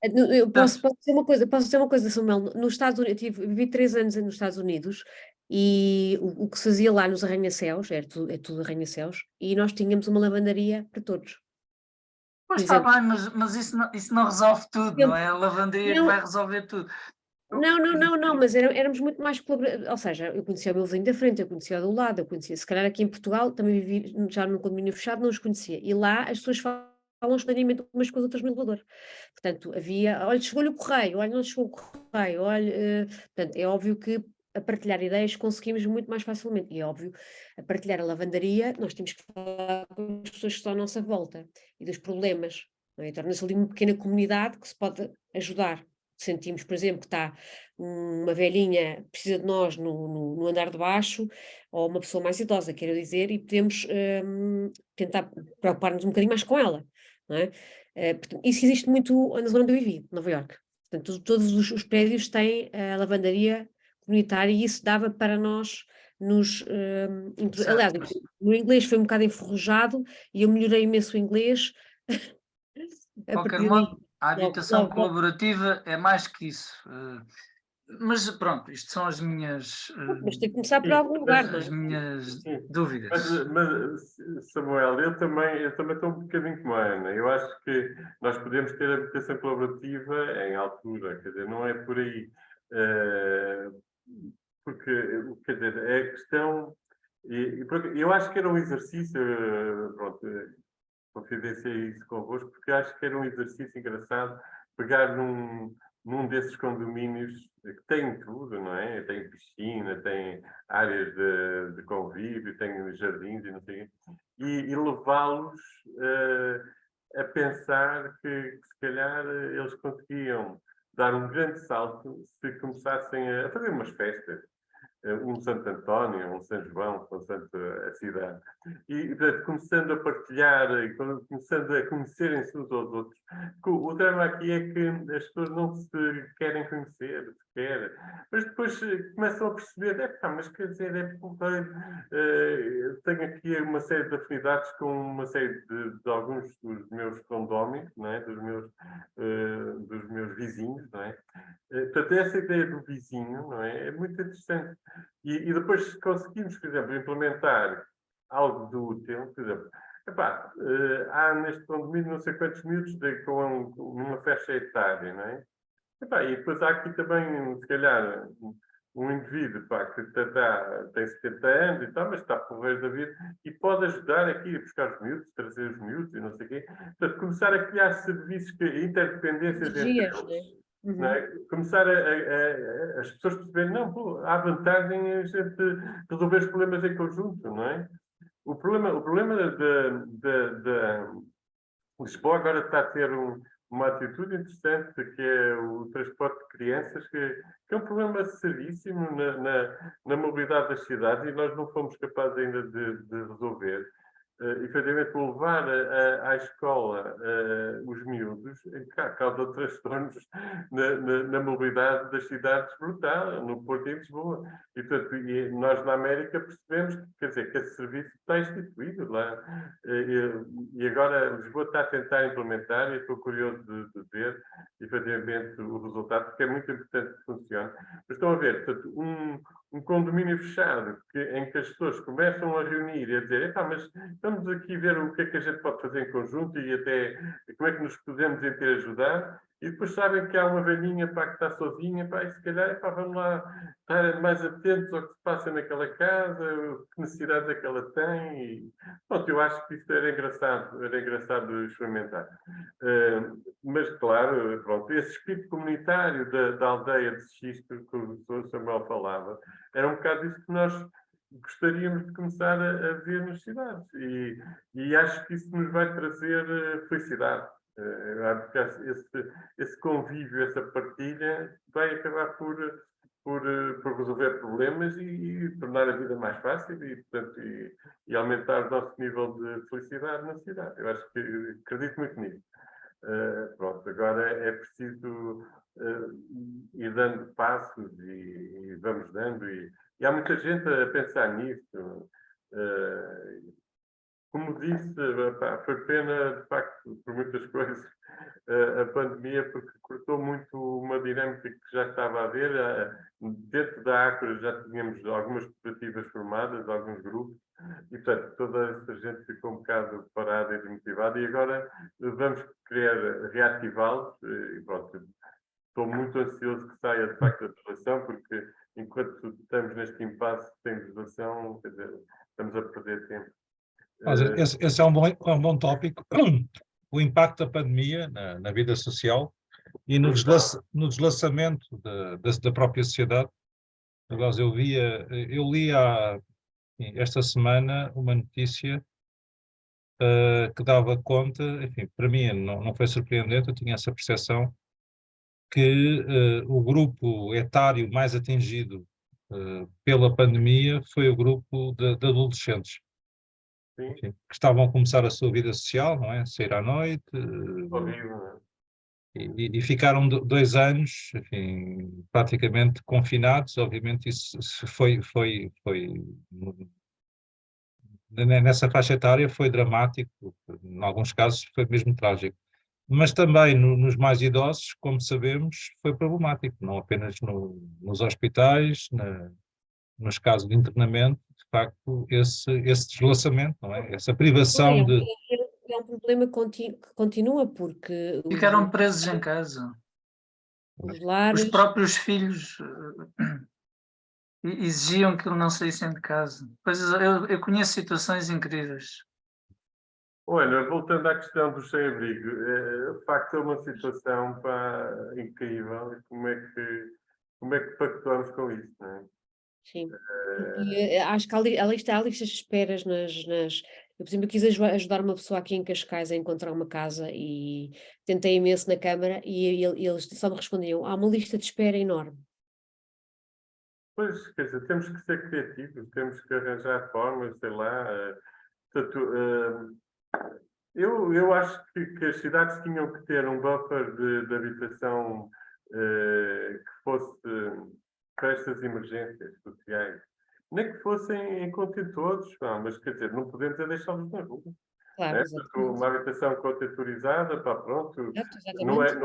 Eu posso dizer uma coisa, Samuel. Nos Estados Unidos, vivi 3 anos nos Estados Unidos e o que se fazia lá nos arranha-céus, é tudo arranha-céus, e nós tínhamos uma lavandaria para todos. Pois está bem, mas isso não resolve tudo, não é? A lavanderia que vai resolver tudo. Não, mas éramos muito mais colaborativos, ou seja, eu conhecia o meu vizinho da frente, eu conhecia o do lado, eu conhecia, se calhar aqui em Portugal, também vivi já num condomínio fechado, não os conhecia, e lá as pessoas falam estranhamente umas com as outras no elevador, portanto havia, olha, chegou-lhe o correio, olha, não chegou o correio, olha, portanto é óbvio que a partilhar ideias conseguimos muito mais facilmente, e é óbvio, a partilhar a lavandaria, nós temos que falar com as pessoas que estão à nossa volta, e dos problemas, não é? Torna-se ali uma pequena comunidade que se pode ajudar. Sentimos, por exemplo, que está uma velhinha, precisa de nós no andar de baixo, ou uma pessoa mais idosa, quero dizer, e podemos tentar preocupar-nos um bocadinho mais com ela, não é? Portanto, isso existe muito na zona onde eu vivi, Nova Iorque. Portanto, todos os prédios têm a lavandaria comunitária e isso dava para nós nos... aliás, o inglês foi um bocado enferrujado e eu melhorei imenso o inglês. De qualquer modo, a habitação colaborativa é mais que isso. Mas pronto, isto são as minhas. Mas tem que começar por algum lugar, não é? As minhas dúvidas. Mas, Samuel, eu também estou um bocadinho como a Ana. Eu acho que nós podemos ter habitação colaborativa em altura, quer dizer, não é por aí. Porque, quer dizer, é a questão. Eu acho que era um exercício, pronto, confidenciei isso convosco, porque acho que era um exercício engraçado pegar num desses condomínios que tem tudo, não é? Tem piscina, tem áreas de convívio, tem jardins e não sei o quê, e levá-los a pensar que se calhar eles conseguiam dar um grande salto se começassem a fazer umas festas. Um Santo António, um São João, consoante a cidade. E, portanto, começando a partilhar, começando a conhecerem-se uns aos outros. O drama aqui é que as pessoas não se querem conhecer, sequer, mas depois começam a perceber, mas quer dizer, tenho aqui uma série de afinidades com uma série de alguns dos meus condóminos, não é? dos meus vizinhos, não é? Portanto, essa ideia do vizinho, não é? É muito interessante. E depois, se conseguimos, por exemplo, implementar algo do útil, por exemplo, há neste condomínio não sei quantos minutos com uma festa etária, não é? E depois há aqui também, se calhar, um indivíduo que tem 70 anos e tal, mas está por resto da vida e pode ajudar aqui a buscar os miúdos, trazer os miúdos e não sei o quê. Portanto, começar a criar serviços, interdependências entre eles. Uhum. Não é? Começar as pessoas perceberem, não, há vantagem a gente resolver os problemas em conjunto, não é? O problema de Lisboa agora está a ter uma atitude interessante, que é o transporte de crianças, que é um problema seríssimo na mobilidade das cidades e nós não fomos capazes ainda de resolver. Efetivamente, levar à escola os miúdos causa transtornos na mobilidade das cidades brutal, no Porto e em Lisboa. E, portanto, nós na América percebemos quer dizer, que esse serviço está instituído lá. E agora Lisboa está a tentar implementar e estou curioso de ver, efetivamente, o resultado, porque é muito importante que funcione. Mas estão a ver, portanto, um condomínio fechado em que as pessoas começam a reunir e a dizer, mas vamos aqui ver o que é que a gente pode fazer em conjunto e até como é que nos podemos interajudar. e depois sabem que há uma velhinha que está sozinha, pá, e se calhar vamos lá estar mais atentos ao que se passa naquela casa, que necessidades é que ela tem. E, pronto, eu acho que isto era engraçado experimentar. Mas, claro, pronto, esse espírito comunitário da aldeia de Xisto, que o Sr. Samuel falava, era um bocado isso que nós gostaríamos de começar a ver nas cidades. E acho que isso nos vai trazer felicidade. Acho que esse convívio, essa partilha, vai acabar por resolver problemas e tornar a vida mais fácil portanto, e aumentar o nosso nível de felicidade na cidade. Eu acho que acredito muito nisso. Pronto, agora é preciso ir dando passos e vamos dando. E há muita gente a pensar nisso. Como disse, pá, foi pena, de facto, por muitas coisas, a pandemia, porque cortou muito uma dinâmica que já estava a haver. Dentro da Ácora já tínhamos algumas cooperativas formadas, alguns grupos, e, portanto, toda essa gente ficou um bocado parada e desmotivada, e agora vamos querer reativá-los, e pronto, estou muito ansioso que saia, de facto, a legislação, porque enquanto estamos neste impasse sem legislação, quer dizer, estamos a perder tempo. Mas esse é um bom tópico, o impacto da pandemia na vida social e no deslaçamento da própria sociedade. Aliás, eu li esta semana uma notícia que dava conta, enfim, para mim não foi surpreendente, eu tinha essa percepção, que o grupo etário mais atingido pela pandemia foi o grupo de adolescentes. Enfim, que estavam a começar a sua vida social, não é? Sair à noite, Horrível, e ficaram 2 anos, enfim, praticamente confinados. Obviamente isso foi nessa faixa etária foi dramático, em alguns casos foi mesmo trágico. Mas também nos mais idosos, como sabemos, foi problemático, não apenas nos hospitais, nos casos de internamento, de facto, esse desloçamento, não é? Essa privação de... É um problema que continua, porque Ficaram presos em casa. os Os lares... próprios filhos exigiam que não saíssem de casa. Pois eu conheço situações incríveis. Olha, voltando à questão do sem-abrigo, de facto é uma situação, pá, incrível. Como é que pactuamos com isso, não é? Sim. E acho que há listas de esperas eu, por exemplo, quis ajudar uma pessoa aqui em Cascais a encontrar uma casa e tentei imenso na Câmara e eles só me respondiam: há uma lista de espera enorme. Pois, quer dizer, temos que ser criativos, temos que arranjar formas, sei lá. Portanto, eu acho que as cidades tinham que ter um buffer de habitação que fosse para estas emergências sociais. Nem que fossem em contentores, mas quer dizer, não podemos deixá-los na rua. Claro, Né? exatamente. Uma habitação contexturizada, pá, pronto, Exatamente.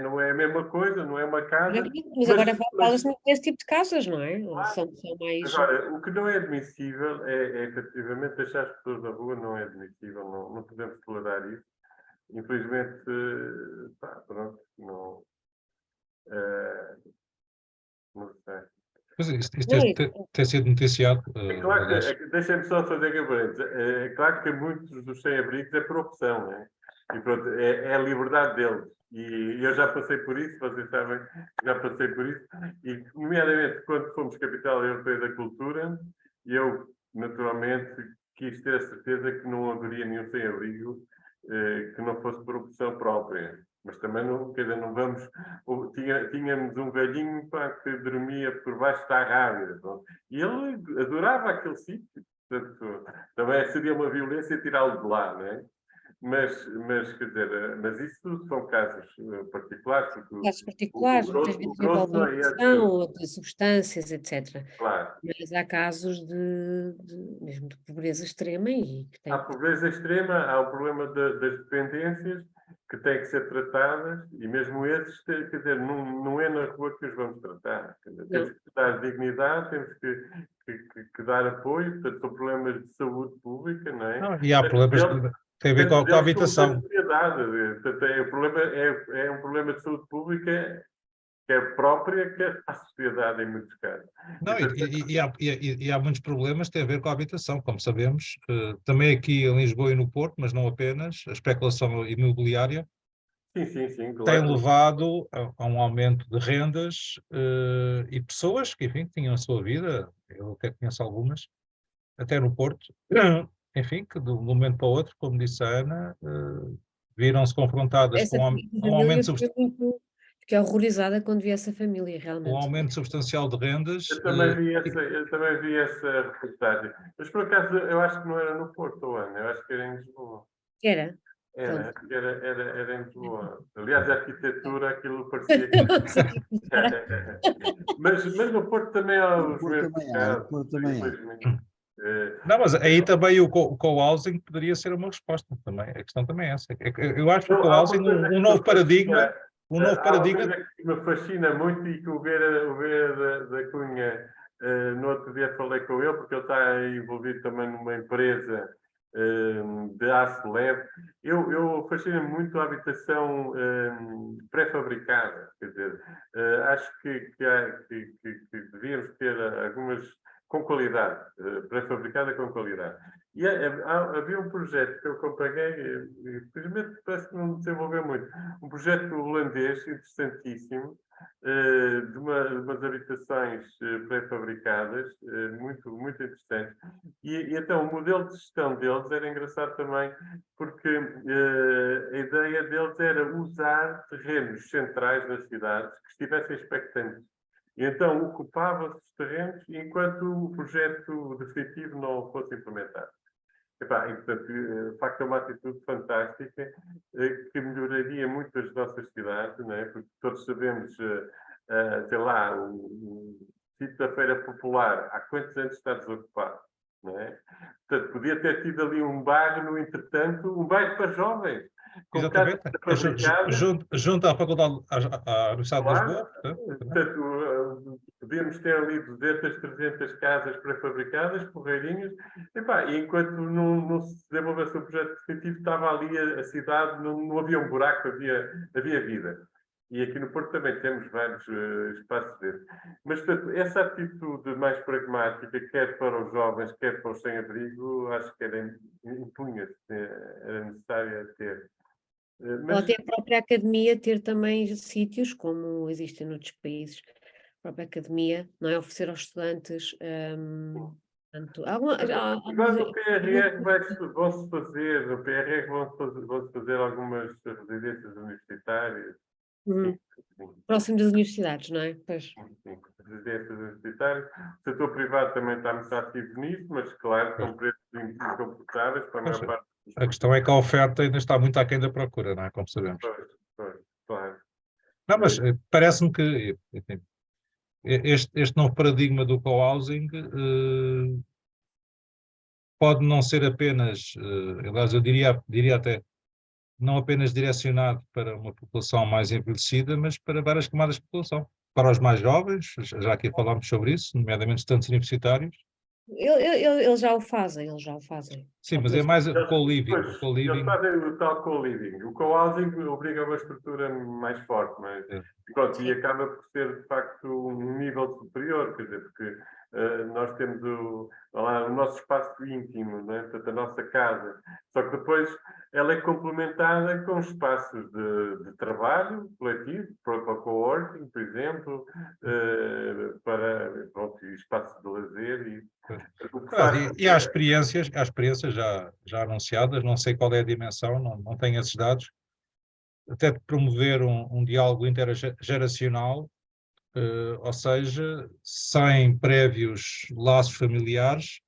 não é a mesma coisa, não é uma casa. Mas agora fala-se desse tipo de casas, não é? Claro. São mais... Agora, o que não é admissível é efetivamente deixar as pessoas na rua, não é admissível, não podemos tolerar isso. Infelizmente, pá, pronto, não sei. Pois é, isto Não, tem sido noticiado. É claro Aliás. que, deixem-me só fazer gabarito. É claro que muitos dos sem-abrigos é por opção, né? E pronto, é a liberdade deles. E eu já passei por isso, vocês sabem, já passei por isso. E, nomeadamente, quando fomos Capital Europeia da Cultura, eu, naturalmente, quis ter a certeza que não haveria nenhum sem-abrigo que não fosse por opção própria. Mas também não, quer dizer, não vamos. Tínhamos um velhinho, pá, que dormia por baixo da rábida. E ele adorava aquele sítio. Portanto, também seria uma violência tirá-lo de lá, não é? Mas, quer dizer, mas isso são casos particulares. casos particulares, muitas vezes envolvem não é esse. medicação ou de substâncias, etc. Claro. Mas há casos mesmo de pobreza extrema e que tem... Há pobreza extrema, há o problema das dependências que têm que ser tratadas e mesmo esses, quer dizer, não é na rua que os vamos tratar. Quer dizer, temos que dar dignidade, temos que dar apoio, portanto, são problemas de saúde pública, não é? Não, e há problemas tem a ver com a Tanto deles como da habitação. sociedade. Portanto, o problema é um problema de saúde pública que é própria, que é a sociedade em muitos casos. Não, e há muitos problemas que têm a ver com a habitação, como sabemos, também aqui em Lisboa e no Porto, mas não apenas, a especulação imobiliária Sim, tem claro. levado a um aumento de rendas e pessoas que, enfim, tinham a sua vida, eu até conheço algumas, até no Porto, enfim, que de um momento para o outro, como disse a Ana, viram-se confrontadas Essa com um família fiquei horrorizada quando vi essa família, um realmente. aumento substancial de rendas. Eu também vi essa reportagem. Mas, por acaso, eu acho que não era no Porto, Ana. Eu acho que era em Lisboa. Era. Era, Pronto. era em Lisboa. Aliás, a arquitetura, aquilo parecia que... Não consegui comparar. Mas no Porto também há No os Porto mesmos também há, no casos, Porto também há. infelizmente. Não, mas aí também o co-housing poderia ser uma resposta também. A questão também é essa. Eu acho que o co-housing um novo paradigma, há uma coisa que me fascina muito e que o Vera da Cunha, no outro dia falei com ele, porque ele está envolvido também numa empresa de aço leve. Eu fascina-me muito a habitação pré-fabricada. Quer dizer, acho que devíamos ter algumas com qualidade, pré-fabricada com qualidade. E havia um projeto que eu acompanhei, infelizmente parece que não desenvolveu muito, um projeto holandês interessantíssimo, de umas habitações pré-fabricadas, muito interessante. E então o modelo de gestão deles era engraçado também, porque a ideia deles era usar terrenos centrais das cidades que estivessem expectantes. E então ocupava-se os terrenos enquanto o projeto definitivo não fosse implementado. E, portanto, de facto, é uma atitude fantástica que melhoraria muito as nossas cidades, não é? Porque todos sabemos, sei lá, o sítio da Feira Popular, há quantos anos está desocupado, não é? Portanto, podia ter tido ali um bairro, no entretanto, um bairro para jovens, com casas exatamente, fabricadas. junto à Faculdade, à Universidade de Claro, Lisboa, portanto, podíamos ter ali 200, 300 casas pré-fabricadas, porreirinhas, e enquanto não se desenvolvesse o projeto definitivo, estava ali a cidade, não havia um buraco, havia vida. E aqui no Porto também temos vários espaços desses. Mas, portanto, essa atitude mais pragmática, quer para os jovens, quer para os sem-abrigo, acho que era necessária ter. Ou até a própria academia ter também sítios, como existem noutros países, a própria academia, não é? Oferecer aos estudantes. Portanto, Agora no PRR vão-se fazer, no PRR vão-se fazer algumas residências universitárias. Uhum. Próximo das universidades, não é? Pois. Sim, residências universitárias. O setor privado também está muito ativo nisso, mas claro, são preços incomportáveis para a maior parte dos a questão é que a oferta ainda está muito aquém da procura, não é? Como sabemos. Pois, claro. Não, mas parece-me que enfim, este novo paradigma do co-housing pode não ser apenas, aliás, eu diria até, não apenas direcionado para uma população mais envelhecida, mas para várias camadas de população. Para os mais jovens, já aqui falámos sobre isso, nomeadamente estudantes universitários. Eles já o fazem, Sim, mas é mais o co-living. Eles fazem o tal co-living. O co-housing obriga a uma estrutura mais forte, mas pronto, e acaba por ser de facto um nível superior, quer dizer, porque nós temos o nosso espaço íntimo, né? Portanto, a nossa casa. Só que depois ela é complementada com espaços de trabalho coletivo, para coworking, por exemplo, para espaços de lazer E há experiências já anunciadas, não sei qual é a dimensão, não tenho esses dados, até de promover um diálogo intergeracional, ou seja, sem prévios laços familiares,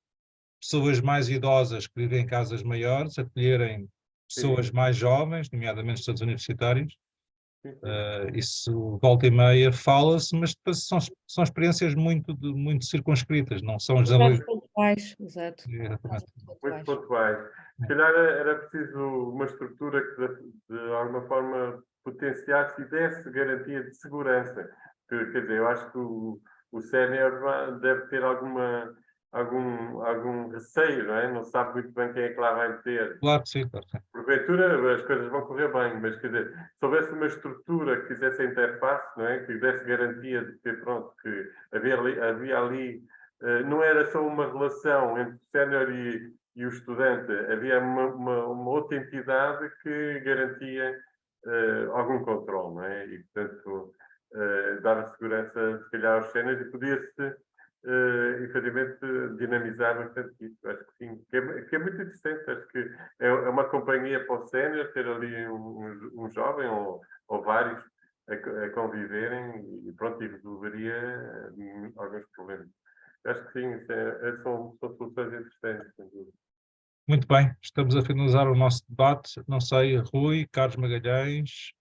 pessoas mais idosas que vivem em casas maiores, acolherem pessoas mais jovens, nomeadamente estudantes universitários. Isso volta e meia fala-se, mas depois são experiências muito circunscritas, não são casos pontuais, exato. Muito pontuais. Se calhar era preciso uma estrutura que de alguma forma potenciasse e desse garantia de segurança. Quer dizer, eu acho que o sénior deve ter alguma algum receio, não é? Não sabe muito bem quem é que lá vai meter. Claro que sim, claro que sim. Porventura as coisas vão correr bem, mas quer dizer, se houvesse uma estrutura que fizesse a interface, não é? Que desse garantia de que, pronto, que havia ali não era só uma relação entre o sénior e o estudante, havia uma outra entidade que garantia algum controle, não é? E, portanto, dava segurança, se calhar, aos séniores e podia-se efetivamente dinamizar bastante isso. Acho que sim, que é muito interessante. Acho que é uma companhia para o sénior ter ali um jovem ou vários a conviverem e pronto, e resolveria alguns problemas. Acho que sim, são soluções interessantes, sem dúvida. Muito bem, estamos a finalizar o nosso debate. Não sei, Rui, Carlos Magalhães,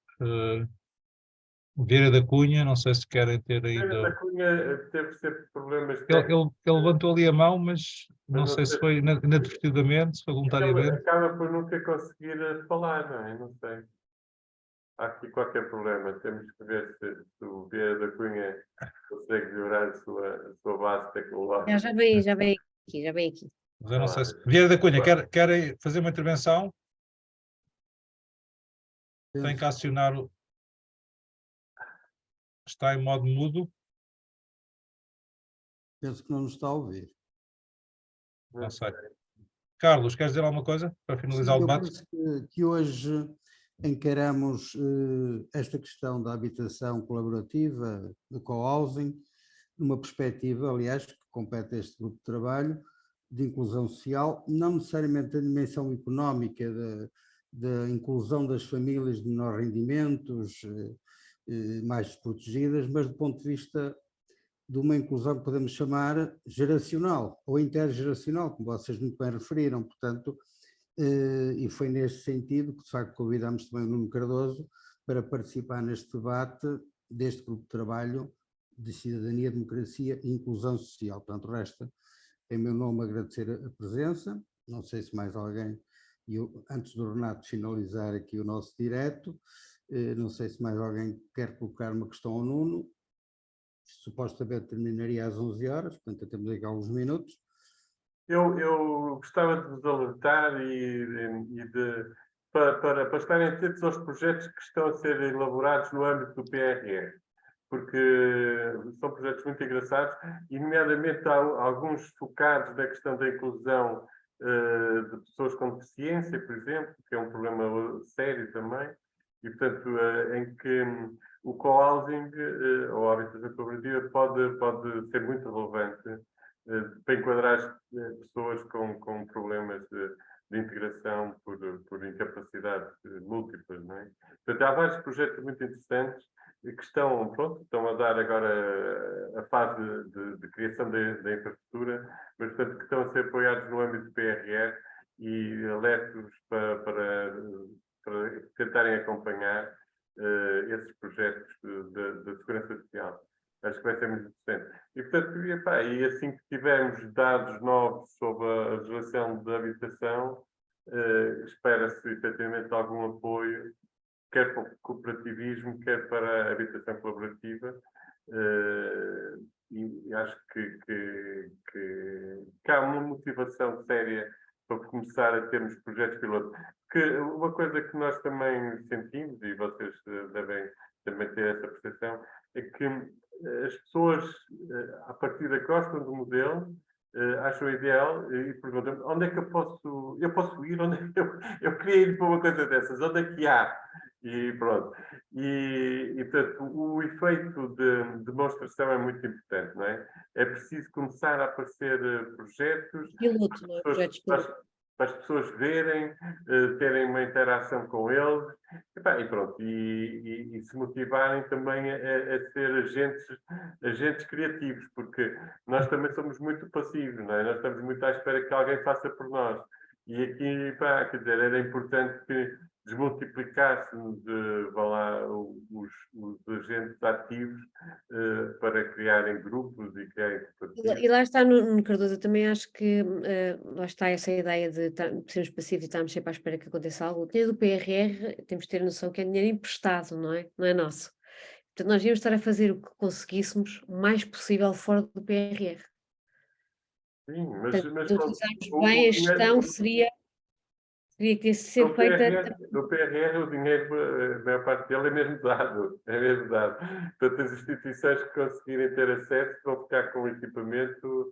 Vieira da Cunha, não sei se querem ter Vieira da ainda... Cunha teve sempre problemas Ele técnicos. levantou ali a mão, mas Mas não sei se foi inadvertidamente, se foi ele voluntariamente. acaba por nunca conseguir falar, não é? Não sei. Há aqui qualquer problema. Temos que ver se o Vieira da Cunha consegue melhorar a sua base tecnológica. Já veio aqui, já veio aqui. Mas eu não sei se... Vieira da Cunha, quer fazer uma intervenção? Tem que acionar o... Está em modo mudo. Penso que não nos está a ouvir. Não sei. Carlos, queres dizer alguma coisa para finalizar o Eu debate? penso que hoje encaramos esta questão da habitação colaborativa, do co-housing, numa perspectiva, aliás, que compete a este grupo de trabalho, de inclusão social, não necessariamente a dimensão económica da inclusão das famílias de menores rendimentos, mais desprotegidas, mas do ponto de vista de uma inclusão que podemos chamar geracional ou intergeracional, como vocês muito bem referiram, portanto, e foi neste sentido que de facto convidamos também o Nuno Cardoso para participar neste debate deste grupo de trabalho de cidadania, democracia e inclusão social. Portanto, resta em meu nome agradecer a presença, não sei se mais alguém, antes do Renato finalizar aqui o nosso direto, não sei se mais alguém quer colocar uma questão ao Nuno. Supostamente terminaria às 11 horas, portanto temos aqui alguns minutos. Eu gostava de vos alertar para estarem atentos aos projetos que estão a ser elaborados no âmbito do PRR, porque são projetos muito engraçados, e nomeadamente há alguns focados na questão da inclusão de pessoas com deficiência, por exemplo, que é um problema sério também, e portanto em que o co-housing ou a habitação colaborativa pode ser muito relevante para enquadrar as pessoas com problemas de integração por incapacidades múltiplas, não é? Portanto, há vários projetos muito interessantes que estão a dar agora a fase de criação da infraestrutura, mas, portanto, que estão a ser apoiados no âmbito do PRR e alertos para tentarem acompanhar esses projetos da segurança social. Acho que vai ser muito interessante. E, portanto, e assim que tivermos dados novos sobre a legislação de habitação, espera-se efetivamente algum apoio, quer para o cooperativismo, quer para a habitação colaborativa. E acho que há uma motivação séria para começar a termos projetos piloto. Porque uma coisa que nós também sentimos, e vocês devem também ter essa percepção, é que as pessoas, à partida, gostam do modelo, acham ideal e perguntam onde é que eu posso ir, onde é que eu queria ir para uma coisa dessas, onde é que há? E pronto. E portanto, o efeito de demonstração é muito importante, não é? É preciso começar a aparecer projetos, Piloto, não é? Projetos piloto. para as pessoas verem, terem uma interação com eles, e pronto, e se motivarem também a ser agentes criativos, porque nós também somos muito passivos, não é? Nós estamos muito à espera que alguém faça por nós. E aqui, quer dizer, era importante que desmultiplicássemos os agentes ativos para criarem grupos e criarem cooperativas. E lá está no Cardoso, eu também acho que lá está essa ideia de sermos passivos e estarmos sempre à espera que aconteça algo. O dinheiro do PRR, temos de ter noção que é dinheiro emprestado, não é? Não é nosso. Portanto, nós íamos estar a fazer o que conseguíssemos o mais possível fora do PRR. Sim, Portanto, se pronto, utilizarmos o bem a dinheiro, gestão, seria que ser no feita. PRR o dinheiro, a maior parte dele é mesmo dado, é mesmo dado. Portanto, as instituições que conseguirem ter acesso vão ficar com o equipamento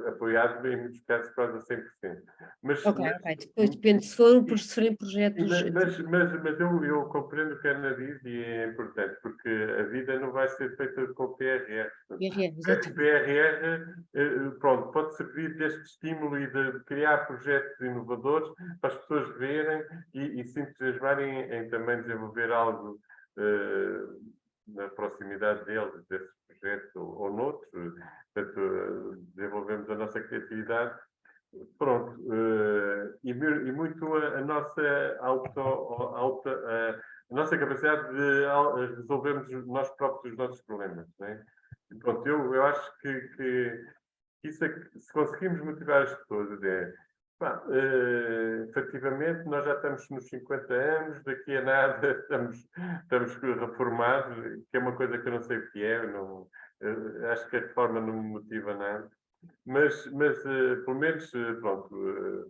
apoiado, em muitos casos, quase a 100%. Ok, ok. Depois depende se forem projetos. Mas eu compreendo o que a Ana diz e é importante, porque a vida não vai ser feita com o PRR. PRR, O exato. PRR, pronto, pode servir deste estímulo e de criar projetos inovadores para as pessoas verem e se entusiasmarem em também desenvolver algo na proximidade deles, desse projeto ou noutros. Portanto, desenvolvemos a nossa criatividade. Pronto, e muito a nossa a nossa capacidade de resolvermos nós próprios os nossos problemas, não é? E pronto, eu acho que isso é que, se conseguimos motivar as pessoas, pá, efetivamente nós já estamos nos 50 anos, daqui a nada estamos reformados, que é uma coisa que eu não sei o que é, não, acho que a reforma não me motiva nada. Mas pelo menos, pronto,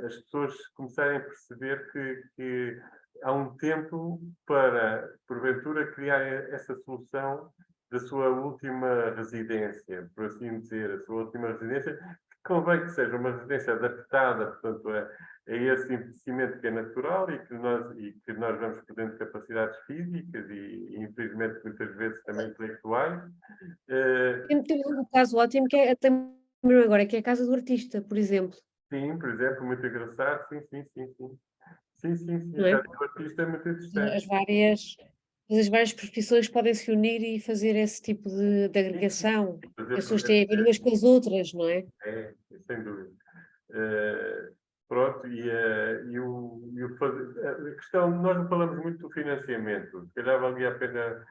as pessoas começarem a perceber que há um tempo para, porventura, criar essa solução da sua última residência, por assim dizer, a sua última residência, que convém que seja uma residência adaptada, portanto, a esse envelhecimento que é natural e que nós vamos perdendo capacidades físicas e infelizmente, muitas vezes também intelectuais. Tem um caso ótimo que é agora, que é a casa do artista, por exemplo. Sim, por exemplo, muito engraçado. Sim, sim, sim, sim. Sim, sim, sim. Não é? O artista é muito interessante. As várias profissões podem se unir e fazer esse tipo de agregação. Fazer As pessoas têm a ver umas com as outras, não é? sem dúvida. Pronto, a questão, nós não falamos muito do financiamento, se calhar valia a pena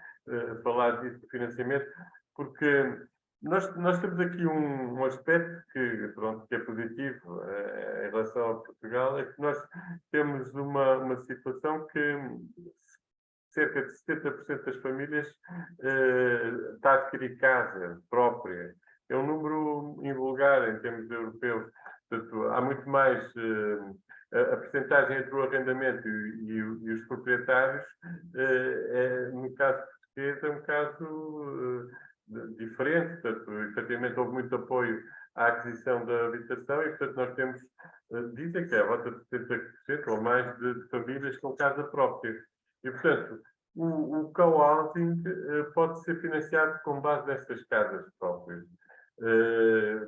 falar disso do financiamento, porque nós temos aqui um aspecto pronto, que é positivo em relação a Portugal, é que nós temos uma situação que cerca de 70% das famílias está a adquirir casa própria. É um número invulgar em termos europeus. Portanto, há muito mais a percentagem entre o arrendamento e os proprietários, no caso português, é um caso diferente. Portanto, efetivamente, houve muito apoio à aquisição da habitação e, portanto, nós temos, dizem que é a volta de 70% ou mais de famílias com casa própria. E, portanto, o co-housing pode ser financiado com base nestas casas próprias.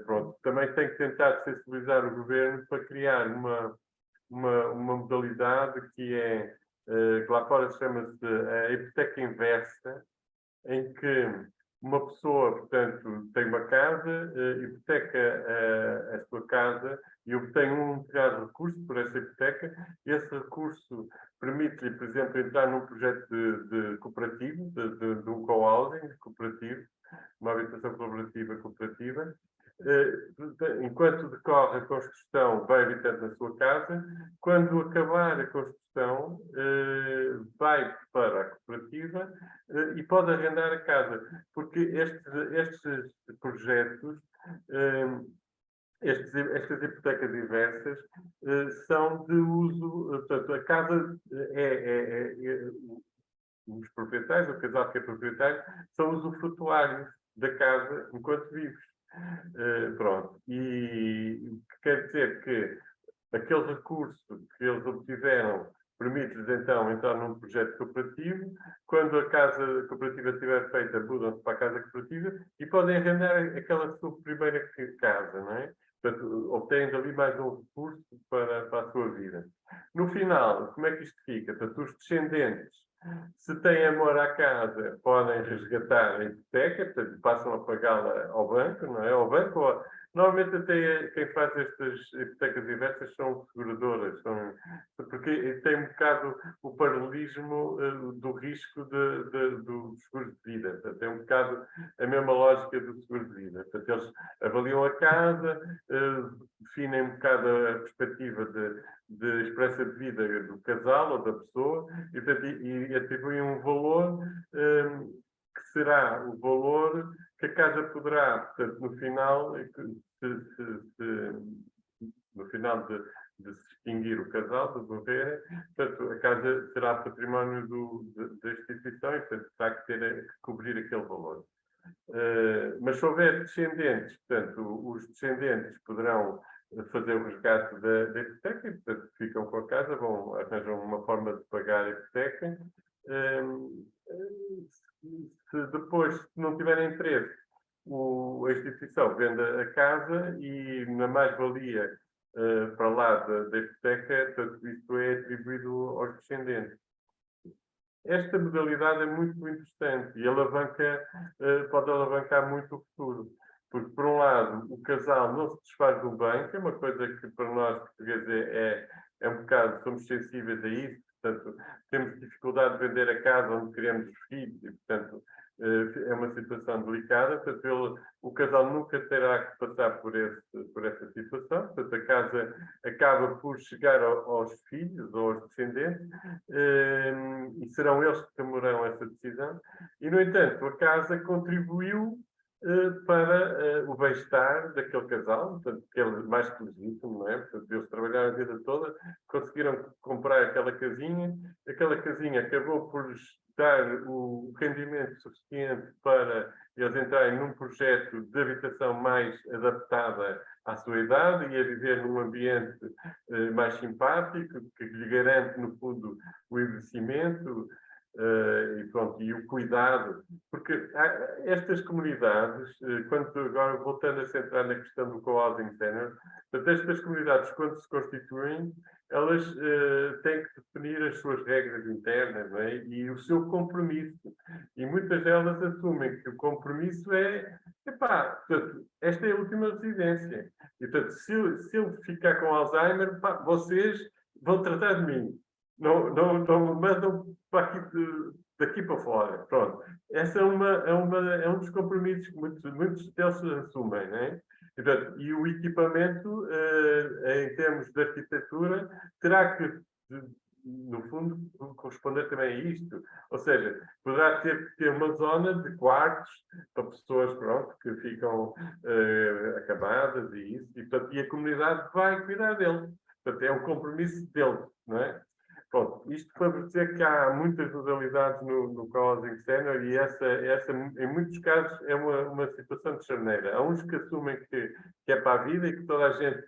Pronto, também tem que tentar sensibilizar o governo para criar uma modalidade que lá fora chama-se a hipoteca inversa, em que uma pessoa, portanto, tem uma casa, hipoteca a sua casa e obtém um determinado recurso por essa hipoteca. Esse recurso permite-lhe, por exemplo, entrar num projeto de cooperativo, de um co-housing cooperativo, uma habitação colaborativa cooperativa. Enquanto decorre a construção, vai habitando na sua casa. Quando acabar a construção, vai para a cooperativa e pode arrendar a casa, porque estes projetos, estas hipotecas diversas, são de uso, portanto, a casa os proprietários, o casal que é proprietário, são usufrutuários da casa enquanto vivos. Pronto. E o que quer dizer que aquele recurso que eles obtiveram permite-lhes então entrar num projeto cooperativo. Quando a casa cooperativa estiver feita, mudam-se para a casa cooperativa e podem arrendar aquela sua primeira casa, não é? Portanto, obtêm dali mais um recurso para a sua vida. No final, como é que isto fica? Portanto, os descendentes, se têm amor à casa, podem resgatar a hipoteca, portanto, passam a pagá-la ao banco, não é? Ao banco, normalmente até quem faz estas hipotecas diversas são seguradoras, porque tem um bocado o paralelismo do risco do seguro de vida. Portanto, é um bocado a mesma lógica do seguro de vida. Portanto, eles avaliam a casa, definem um bocado a perspectiva de esperança de vida do casal ou da pessoa e atribuem um valor que será o valor que a casa poderá, portanto, no final, no final de se extinguir o casal, de morrer, portanto, a casa será património da instituição e, portanto, terá que ter que cobrir aquele valor. Mas se houver descendentes, portanto, os descendentes poderão fazer o resgate da hipoteca e, portanto, ficam com a casa, arranjam uma forma de pagar a hipoteca. Se depois não tiverem interesse, a instituição vende a casa e, na mais-valia para lá da hipoteca, portanto, isto é atribuído aos descendentes. Esta modalidade é muito interessante e pode alavancar muito o futuro. Porque, por um lado, o casal não se desfaz do bem, que é uma coisa que para nós portugueses é um bocado, somos sensíveis a isso, portanto, temos dificuldade de vender a casa onde queremos os filhos e, portanto, é uma situação delicada. Portanto, o casal nunca terá que passar por essa situação. Portanto, a casa acaba por chegar aos filhos ou aos descendentes e serão eles que tomarão essa decisão. E, no entanto, a casa contribuiu para o bem-estar daquele casal, portanto, que é mais que legítimo, não é? Portanto, eles trabalharam a vida toda, conseguiram comprar aquela casinha acabou por dar o rendimento suficiente para eles entrarem num projeto de habitação mais adaptada à sua idade e a viver num ambiente mais simpático, que lhe garante, no fundo, o envelhecimento, e o cuidado, porque estas comunidades, agora voltando a centrar na questão do co-housing center, portanto, estas comunidades, quando se constituem, elas têm que definir as suas regras internas, não é? E o seu compromisso. E muitas delas assumem que o compromisso portanto, esta é a última residência. E, portanto, se eu ficar com Alzheimer, vocês vão tratar de mim. Não me mandam daqui para fora. Pronto. Essa é um dos compromissos que muitos deles assumem, não é? E o equipamento, em termos de arquitetura, terá que, no fundo, corresponder também a isto. Ou seja, poderá ter que ter uma zona de quartos para pessoas, pronto, que ficam acabadas e isso. E a comunidade vai cuidar deles. Portanto, é um compromisso deles, não é? Pronto, isto para dizer que há muitas modalidades no co-housing sénior e essa, em muitos casos, é uma situação de charneira. Há uns que assumem que é para a vida e que toda a gente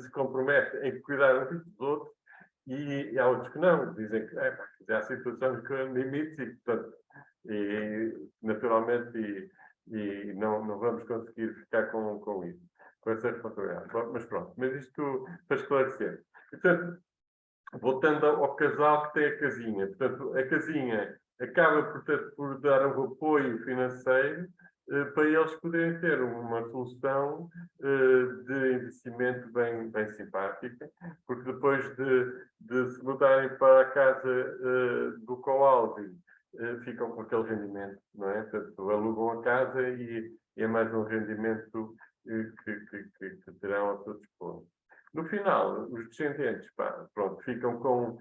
se compromete em cuidar uns dos outros e há outros que não. Dizem que há situações que limites e, portanto, naturalmente, e não vamos conseguir ficar com isso, com essa responsabilidade. Mas pronto, mas isto para esclarecer. Portanto, voltando ao casal que tem a casinha. Portanto, a casinha acaba, portanto, por dar um apoio financeiro para eles poderem ter uma solução de investimento bem simpática, porque depois de se mudarem para a casa do co-housing, ficam com aquele rendimento, não é? Portanto, alugam a casa e é mais um rendimento que terão ao seu dispor. No final, os descendentes, pronto, ficam com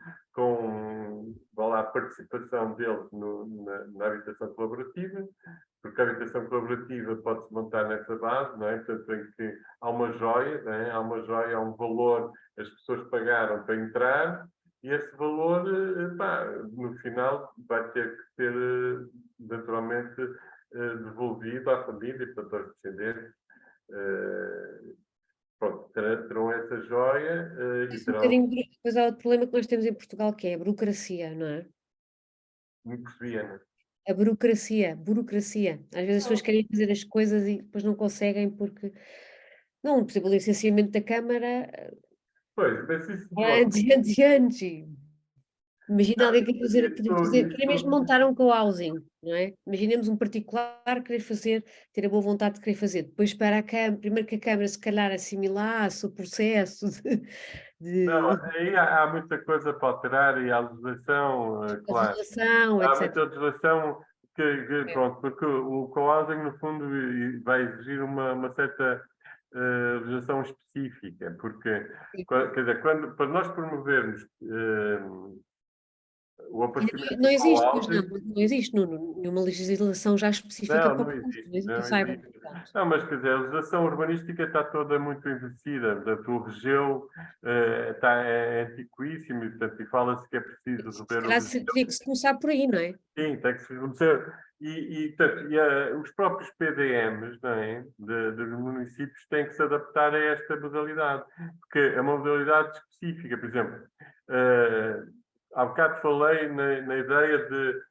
a participação deles na habitação colaborativa, porque a habitação colaborativa pode-se montar nessa base, não é? Portanto, em que há uma joia, não é? Há um valor que as pessoas pagaram para entrar, e esse valor, no final, vai ter que ser, naturalmente, devolvido à família, portanto, aos descendentes. Pronto, terão essa joia e terão... Depois há outro problema que nós temos em Portugal, que é a burocracia, não é? Não percebia, não é? A burocracia. Às vezes as pessoas querem fazer as coisas e depois não conseguem porque, não, por exemplo, o licenciamento da Câmara, Pois, mas isso... antes. Imagina alguém querer mesmo montar um co-housing, não é? Imaginemos um particular ter a boa vontade de querer fazer. Depois para a Câmara, primeiro que a Câmara se calhar assimilasse o processo Não, aí há muita coisa para alterar e a legislação, claro. legislação, Há etc. muita legislação pronto, porque o co-housing, no fundo, vai exigir uma certa legislação específica, porque, quer dizer, para nós promovermos o aparecimento Não existe, do pois não existe nenhuma legislação já específica para o não ponto, existe, não existe, não eu saiba. existe. Não, mas quer dizer, a legislação urbanística está toda muito envelhecida, portanto, o Regeu é antiquíssimo, e, portanto, e fala-se que é preciso Se rever o calhar Regeu. teria que se começar por aí, não é? Sim, tem que se reconhecer. Os próprios PDMs, não é, dos municípios têm que se adaptar a esta modalidade, porque é uma modalidade específica. Por exemplo, há bocado falei na ideia de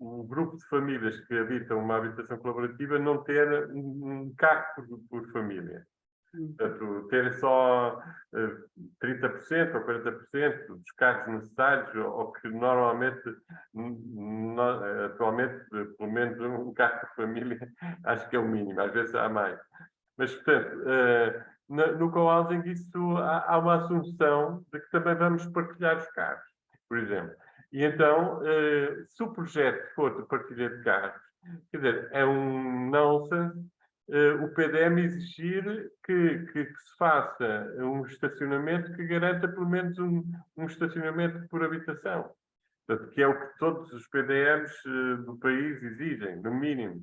um grupo de famílias que habitam uma habitação colaborativa não ter um carro por família. Portanto, ter só 30% ou 40% dos carros necessários, ou que normalmente, atualmente, pelo menos um carro por família, acho que é o mínimo, às vezes há mais. Mas, portanto, no co-housing há uma assunção de que também vamos partilhar os carros, por exemplo. E então, se o projeto for de partilha de carros, quer dizer, é um nonsense o PDM exigir que se faça um estacionamento que garanta pelo menos um estacionamento por habitação. Portanto, que é o que todos os PDMs do país exigem, no mínimo.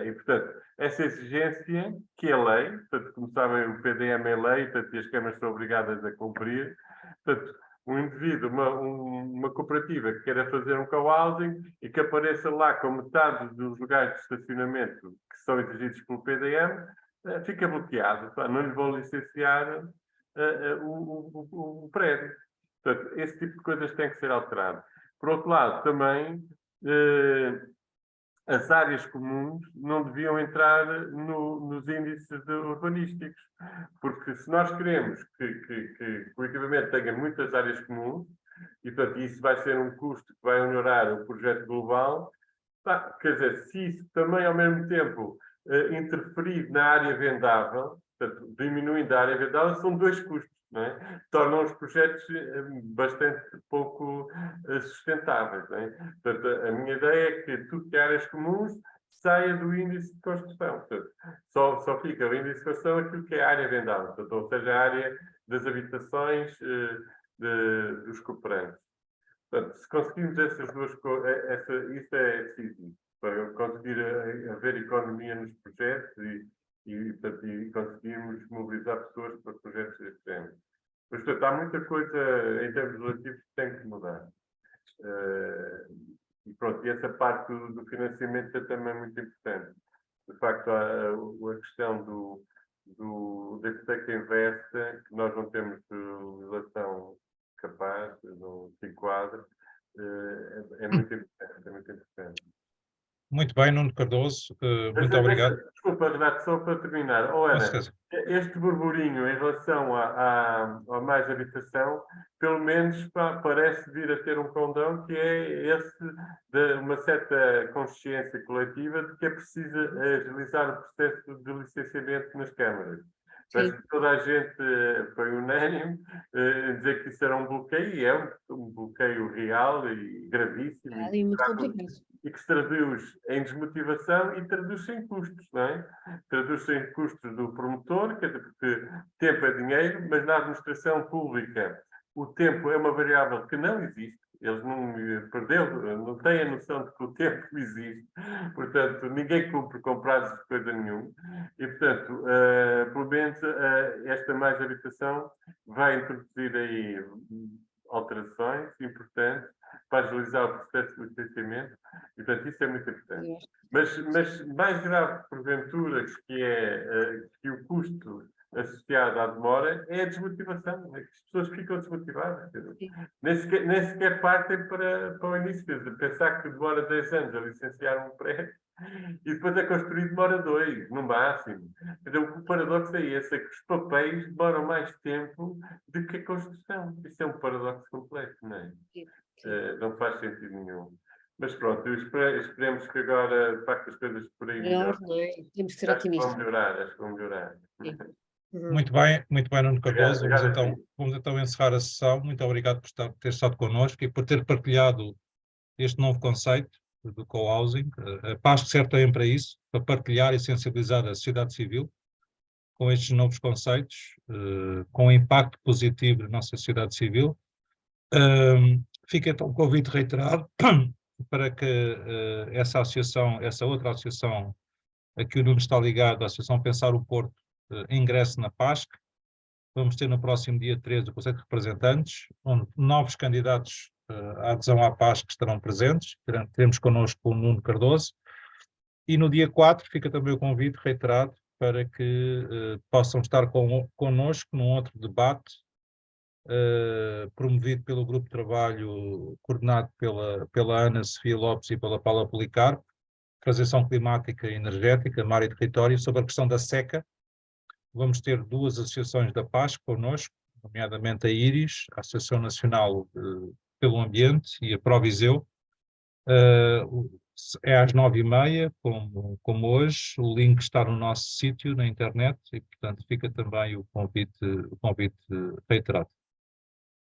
E, portanto, essa exigência, que é lei, portanto, como sabem, o PDM é lei, portanto, e as câmaras são obrigadas a cumprir. Portanto, um indivíduo, uma cooperativa que queira fazer um co-housing e que apareça lá com metade dos lugares de estacionamento que são exigidos pelo PDM, fica bloqueado, não lhe vão licenciar o prédio. Portanto, esse tipo de coisas tem que ser alterado. Por outro lado, também as áreas comuns não deviam entrar nos índices urbanísticos, porque se nós queremos que o equipamento tenha muitas áreas comuns, e portanto isso vai ser um custo que vai melhorar o projeto global, quer dizer, se isso também ao mesmo tempo interferir na área vendável, portanto, diminuindo a área vendável, são dois custos, não é? Tornam os projetos bastante pouco sustentáveis. Não é? Portanto, a minha ideia é que tudo que é áreas comuns saia do índice de construção. Portanto, só fica o índice de construção aquilo que é a área vendável, portanto, ou seja, a área das habitações dos cooperantes. Portanto, se conseguirmos essas duas coisas, isso é decisivo, para conseguir haver economia nos projetos e conseguirmos mobilizar pessoas para projetos deste género. Mas, portanto, há muita coisa em termos relativos que tem que mudar. E pronto, e essa parte do financiamento é também muito importante. De facto, a questão da hipoteca inversa, que nós não temos legislação capaz, não se enquadra, é muito importante, é muito importante. Muito bem, Nuno Cardoso, muito obrigado. Desculpa, Renato, só para terminar. Ana, este burburinho em relação a mais habitação, pelo menos parece vir a ter um condão que é esse de uma certa consciência coletiva de que é preciso agilizar o processo de licenciamento nas câmaras. Parece que toda a gente foi unânime dizer que isso era um bloqueio, e é um bloqueio real e gravíssimo. É muito complicado. E que se traduz em desmotivação e traduz-se em custos, não é? Traduz-se em custos do promotor, quer dizer, porque tempo é dinheiro, mas na administração pública o tempo é uma variável que não existe. Eles não têm a noção de que o tempo existe. Portanto, ninguém cumpre com prazos de coisa nenhuma. E, portanto, pelo menos esta mais habitação vai introduzir aí alterações importantes para agilizar o processo de licenciamento. E, portanto, isso é muito importante. Mas mais grave, porventura, que o custo associado à demora é a desmotivação. É que as pessoas ficam desmotivadas. Nem sequer partem para o início. De pensar que demora 10 anos a licenciar um prédio e depois a construir demora 2, no máximo. Então, o paradoxo é esse, é que os papéis demoram mais tempo do que a construção. Isso é um paradoxo completo, não é? Não faz sentido nenhum. Mas pronto, esperemos que agora, de facto, as coisas por aí melhor. Não é? Temos que ser otimistas. Acho que vão melhorar. Muito bem, Nuno Cardoso. Vamos então encerrar a sessão. Muito obrigado por ter estado connosco e por ter partilhado este novo conceito do co-housing. A PASC serve também para isso, para partilhar e sensibilizar a sociedade civil com estes novos conceitos, com impacto positivo na nossa sociedade civil. Fica então o convite reiterado para que essa outra associação a que o Nuno está ligado, a Associação Pensar o Porto, ingresse na PASC. Vamos ter no próximo dia 13 o Conselho de Representantes, onde novos candidatos à adesão à PASC estarão presentes. Teremos connosco o Nuno Cardoso. E no dia 4 fica também o convite reiterado para que possam estar connosco num outro debate promovido pelo grupo de trabalho coordenado pela Ana Sofia Lopes e pela Paula Policarpo, Transição Climática e Energética, Mar e Território, sobre a questão da seca. Vamos ter duas associações da PASC connosco, nomeadamente a IRIS, a Associação Nacional pelo Ambiente, e a Proviseu. É às 9h30, como hoje. O link está no nosso sítio, na internet, e, portanto, fica também o convite reiterado.